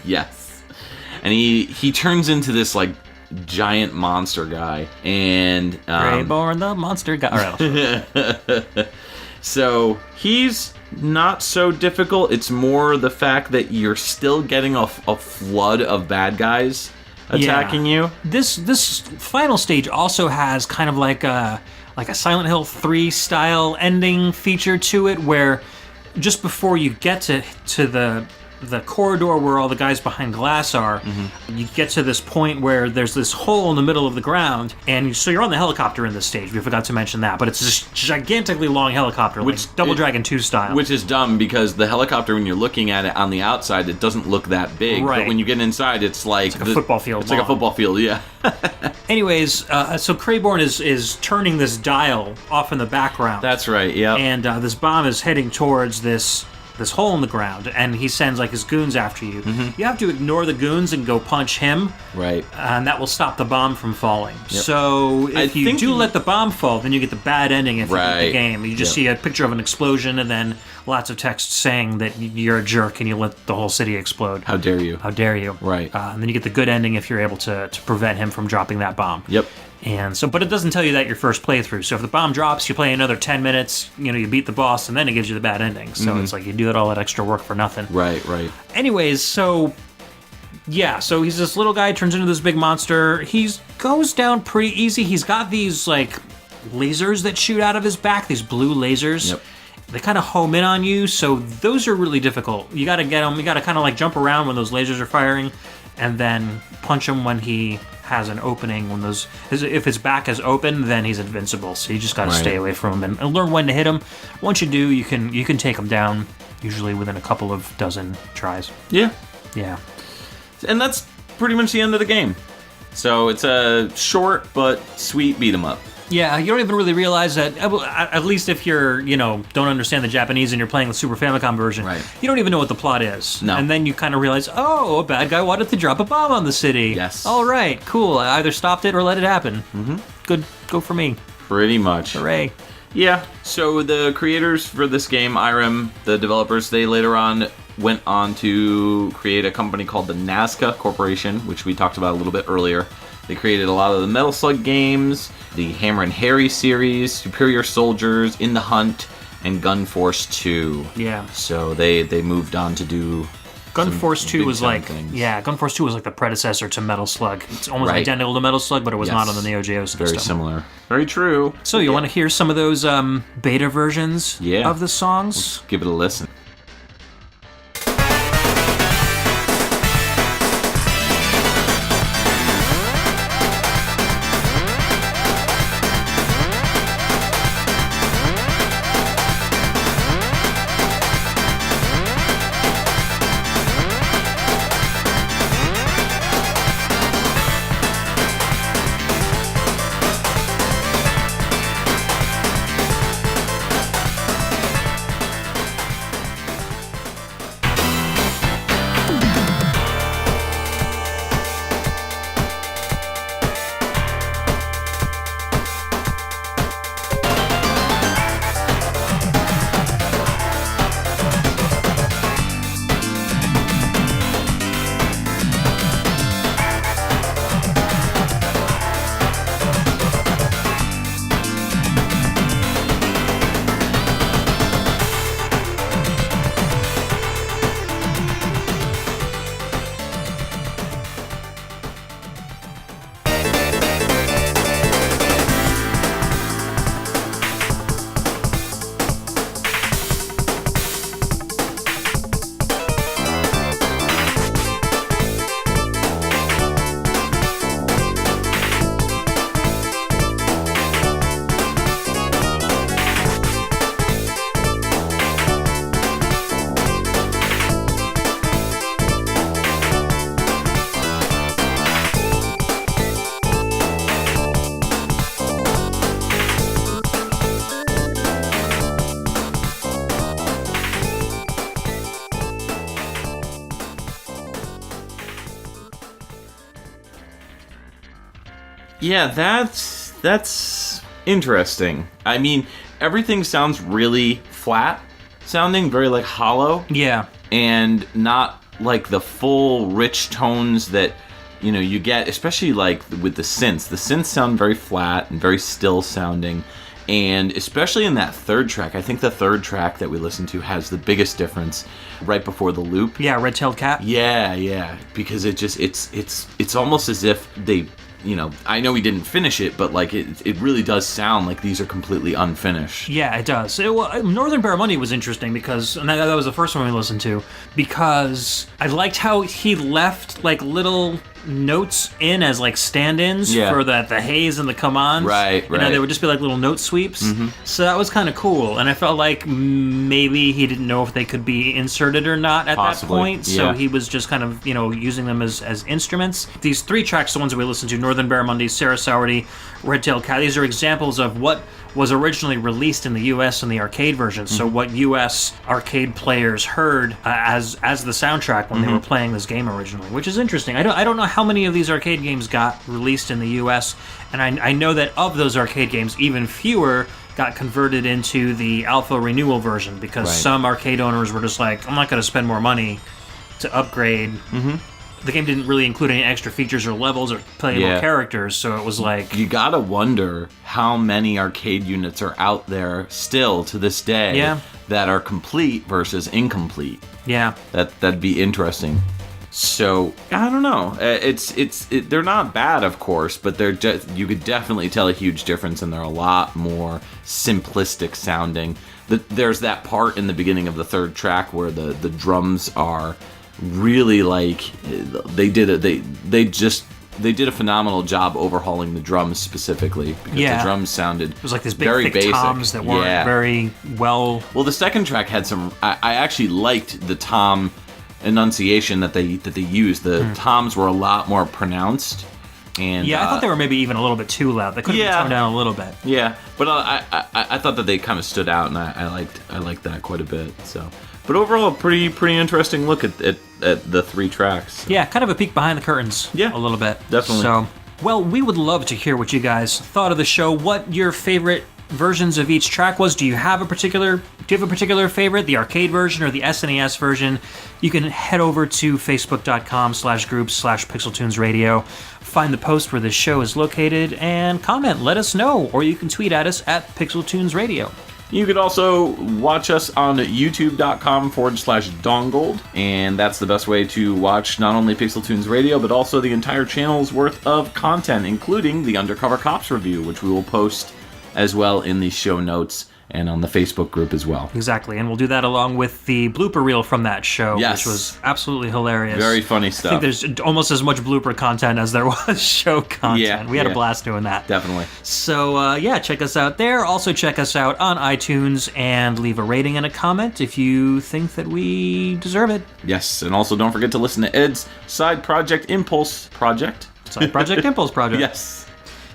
Yes. And he turns into this like giant monster guy, and Crayborn, the monster guy. All right. so he's not so difficult. It's more the fact that you're still getting a flood of bad guys attacking you. This final stage also has kind of like a Silent Hill 3 style ending feature to it, where just before you get to the corridor where all the guys behind glass are, you get to this point where there's this hole in the middle of the ground, and so you're on the helicopter in this stage. We forgot to mention that, but it's this gigantically long helicopter, like Double Dragon 2 style. Which is dumb because the helicopter, when you're looking at it on the outside, it doesn't look that big. Right. But when you get inside, it's like a football field It's like a long. football field, yeah. Anyways, so Crayborn is turning this dial off in the background. That's right, yeah. And this bomb is heading towards this hole in the ground, and he sends like his goons after you. You have to ignore the goons and go punch him, Right. and that will stop the bomb from falling. So I if you think do you- let the bomb fall, then you get the bad ending if you beat the Right. game. You just see a picture of an explosion and then lots of text saying that you're a jerk and you let the whole city explode. How dare you? How dare you? Right. And then you get the good ending if you're able to prevent him from dropping that bomb. Yep. And so, but it doesn't tell you that your first playthrough. So if the bomb drops, you play another 10 minutes, you beat the boss, and then it gives you the bad ending. So it's like you do all that extra work for nothing. Right. Anyways, so he's this little guy, turns into this big monster. He goes down pretty easy. He's got these like lasers that shoot out of his back, these blue lasers. Yep. They kind of home in on you, so those are really difficult. You got to get him. You got to kind of like jump around when those lasers are firing, and then punch him when he has an opening. If his back is open, then he's invincible. So you just got to Right. stay away from him and learn when to hit him. Once you do, you can take him down. Usually within a couple of dozen tries. Yeah. Yeah. And that's pretty much the end of the game. So it's a short but sweet beat 'em up. Yeah, you don't even really realize that, at least if you're, don't understand the Japanese and you're playing the Super Famicom version, Right. you don't even know what the plot is. No. And then you kind of realize, oh, a bad guy wanted to drop a bomb on the city. Yes. All right, cool. I either stopped it or let it happen. Mm-hmm. Good, go for me. Pretty much. Hooray. Yeah, so the creators for this game, Irem, the developers, they later on went on to create a company called the Nazca Corporation, which we talked about a little bit earlier. They created a lot of the Metal Slug games, the Hammer and Harry series, Superior Soldiers, In the Hunt, and Gun Force 2. Yeah. So they moved on to do Gun some Force 2 big was time like, things. Gun Force 2 was like the predecessor to Metal Slug. It's almost Right. identical to Metal Slug, but it was not on Yes. the Neo Geo system. Very similar. Very true. So you want to hear some of those beta versions Yeah. of the songs? Give it a listen. Yeah, that's interesting. I mean, everything sounds really flat sounding, very like hollow. Yeah. And not like the full rich tones that, you know, you get, especially like with the synths. The synths sound very flat and very still sounding. And especially in that third track, I think the third track that we listened to has the biggest difference right before the loop. Yeah, Red-Tailed Cat. Yeah, because it's almost as if they, you know, I know we didn't finish it, but like it really does sound like these are completely unfinished. Yeah, it does. Northern Barramundi was interesting because, and that was the first one we listened to, because I liked how he left like little notes in as like stand-ins for the haze and the come-ons. Right. You know, they would just be like little note sweeps. Mm-hmm. So that was kind of cool, and I felt like maybe he didn't know if they could be inserted or not at Possibly, that point, so he was just kind of, you know, using them as instruments. These 3 tracks, the ones that we listened to, Northern Barramundi, Sarah Sourdy, Red-Tailed Cat, these are examples of what was originally released in the US in the arcade version. So what US arcade players heard as the soundtrack when they were playing this game originally, which is interesting. I don't know how many of these arcade games got released in the US, and I know that of those arcade games, even fewer got converted into the alpha renewal version, because some arcade owners were just like, I'm not going to spend more money to upgrade. The game didn't really include any extra features or levels or playable characters, so it was like... You gotta wonder how many arcade units are out there still to this day that are complete versus incomplete. Yeah. That'd be interesting. So, I don't know. They're not bad, of course, but you could definitely tell a huge difference, and they're a lot more simplistic sounding. There's that part in the beginning of the third track where the drums are really like they did a phenomenal job overhauling the drums specifically, because the drums sounded it was like this big very thick basic toms that weren't very well. The second track had some. I actually liked the tom enunciation that they used. The toms were a lot more pronounced. And I thought they were maybe even a little bit too loud. They could have been toned down a little bit. Yeah, but I thought that they kind of stood out, and I liked that quite a bit. So, but overall, a pretty interesting look at the 3 tracks. So. Yeah, kind of a peek behind the curtains. Yeah, a little bit. Definitely. So, well, we would love to hear what you guys thought of the show. What your favorite versions of each track was. Do you have a particular favorite, the arcade version or the SNES version? You can head over to facebook.com/groups/pixeltunesradio, find the post where this show is located, and comment, let us know, or you can tweet at us at pixeltunesradio. You could also watch us on youtube.com/dongold, and that's the best way to watch not only PixelTunes Radio, but also the entire channel's worth of content, including the Undercover Cops review, which we will post as well in the show notes and on the Facebook group as well. Exactly, and we'll do that along with the blooper reel from that show, which was absolutely hilarious. Very funny stuff. I think there's almost as much blooper content as there was show content. Yeah, we had a blast doing that. Definitely. So, check us out there. Also, check us out on iTunes and leave a rating and a comment if you think that we deserve it. Yes, and also don't forget to listen to Ed's Side Project Impulse Project. Side Project Impulse Project. Yes.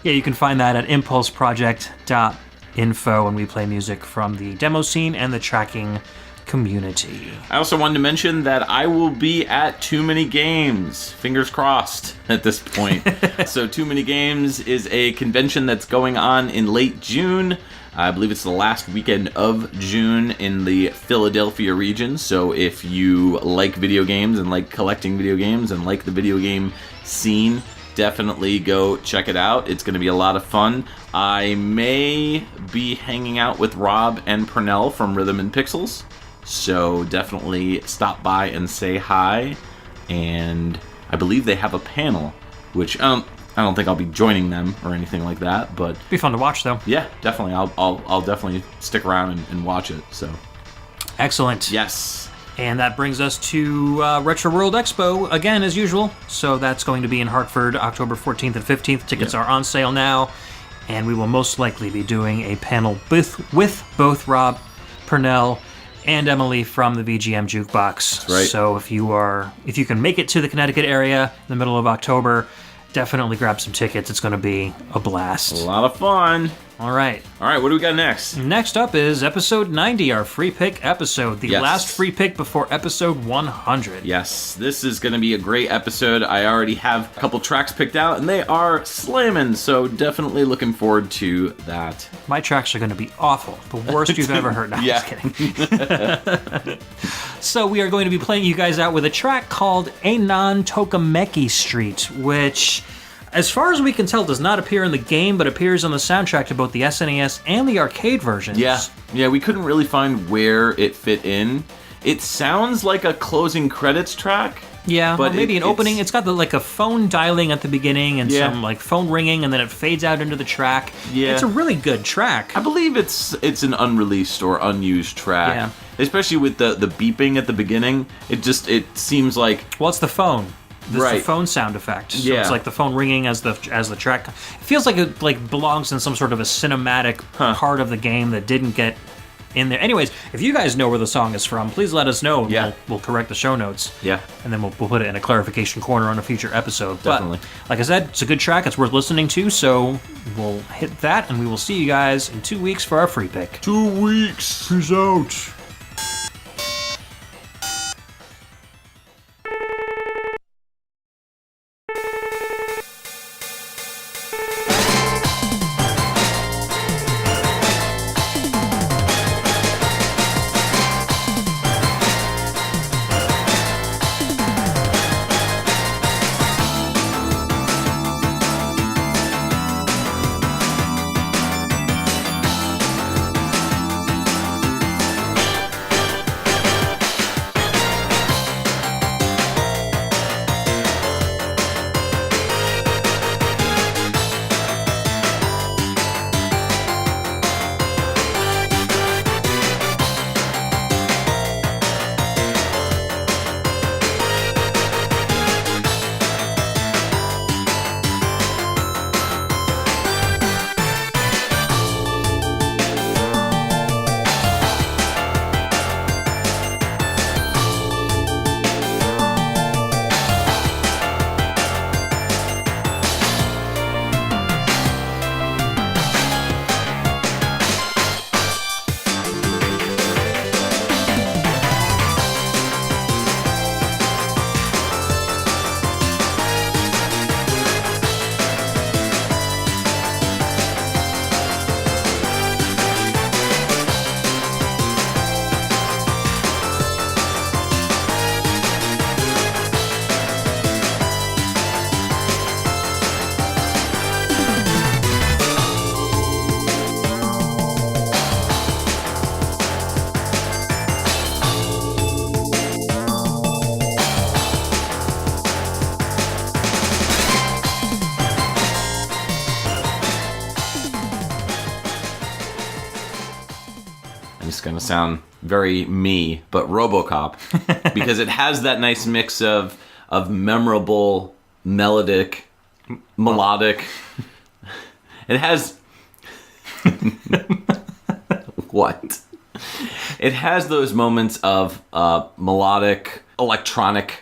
Yeah, you can find that at impulseproject.info, and we play music from the demo scene and the tracking community. I also wanted to mention that I will be at Too Many Games, fingers crossed at this point. So Too Many Games is a convention that's going on in late June. I believe it's the last weekend of June in the Philadelphia region. So if you like video games and like collecting video games and like the video game scene, definitely go check it out. It's going to be a lot of fun. I may be hanging out with Rob and Pernell from Rhythm and Pixels, so definitely stop by and say hi. And I believe they have a panel, which I don't think I'll be joining them or anything like that, but be fun to watch though. Yeah, definitely. I'll definitely stick around and watch it. So excellent. Yes. And that brings us to Retro World Expo, again, as usual. So that's going to be in Hartford, October 14th and 15th. Tickets are on sale now. And we will most likely be doing a panel with both Rob, Pernell, and Emily from the VGM Jukebox. That's right. So if you can make it to the Connecticut area in the middle of October, definitely grab some tickets. It's going to be a blast. A lot of fun. All right. All right, what do we got next? Next up is episode 90, our free pick episode, the Yes. last free pick before episode 100. Yes, this is going to be a great episode. I already have a couple tracks picked out, and they are slamming, so definitely looking forward to that. My tracks are going to be awful. The worst you've ever heard. No, I'm just kidding. So we are going to be playing you guys out with a track called Einan Tokameki Street, which, as far as we can tell, does not appear in the game, but appears on the soundtrack to both the SNES and the arcade versions. Yeah, we couldn't really find where it fit in. It sounds like a closing credits track. Yeah, but or maybe an opening. It's got like a phone dialing at the beginning and some like phone ringing, and then it fades out into the track. Yeah. It's a really good track. I believe it's an unreleased or unused track. Yeah. Especially with the beeping at the beginning. It seems like... Well, it's the phone. This is Right. the phone sound effect. So Yeah. it's like the phone ringing as the track. It feels like it belongs in some sort of a cinematic part of the game that didn't get in there. Anyways, if you guys know where the song is from, please let us know. Yeah. We'll correct the show notes. Yeah. And then we'll put it in a clarification corner on a future episode. Definitely. But, like I said, it's a good track. It's worth listening to. So we'll hit that, and we will see you guys in 2 weeks for our free pick. 2 weeks. Peace out. It's going to sound very me, but RoboCop, because it has that nice mix of memorable, melodic. It has... What? It has those moments of melodic, electronic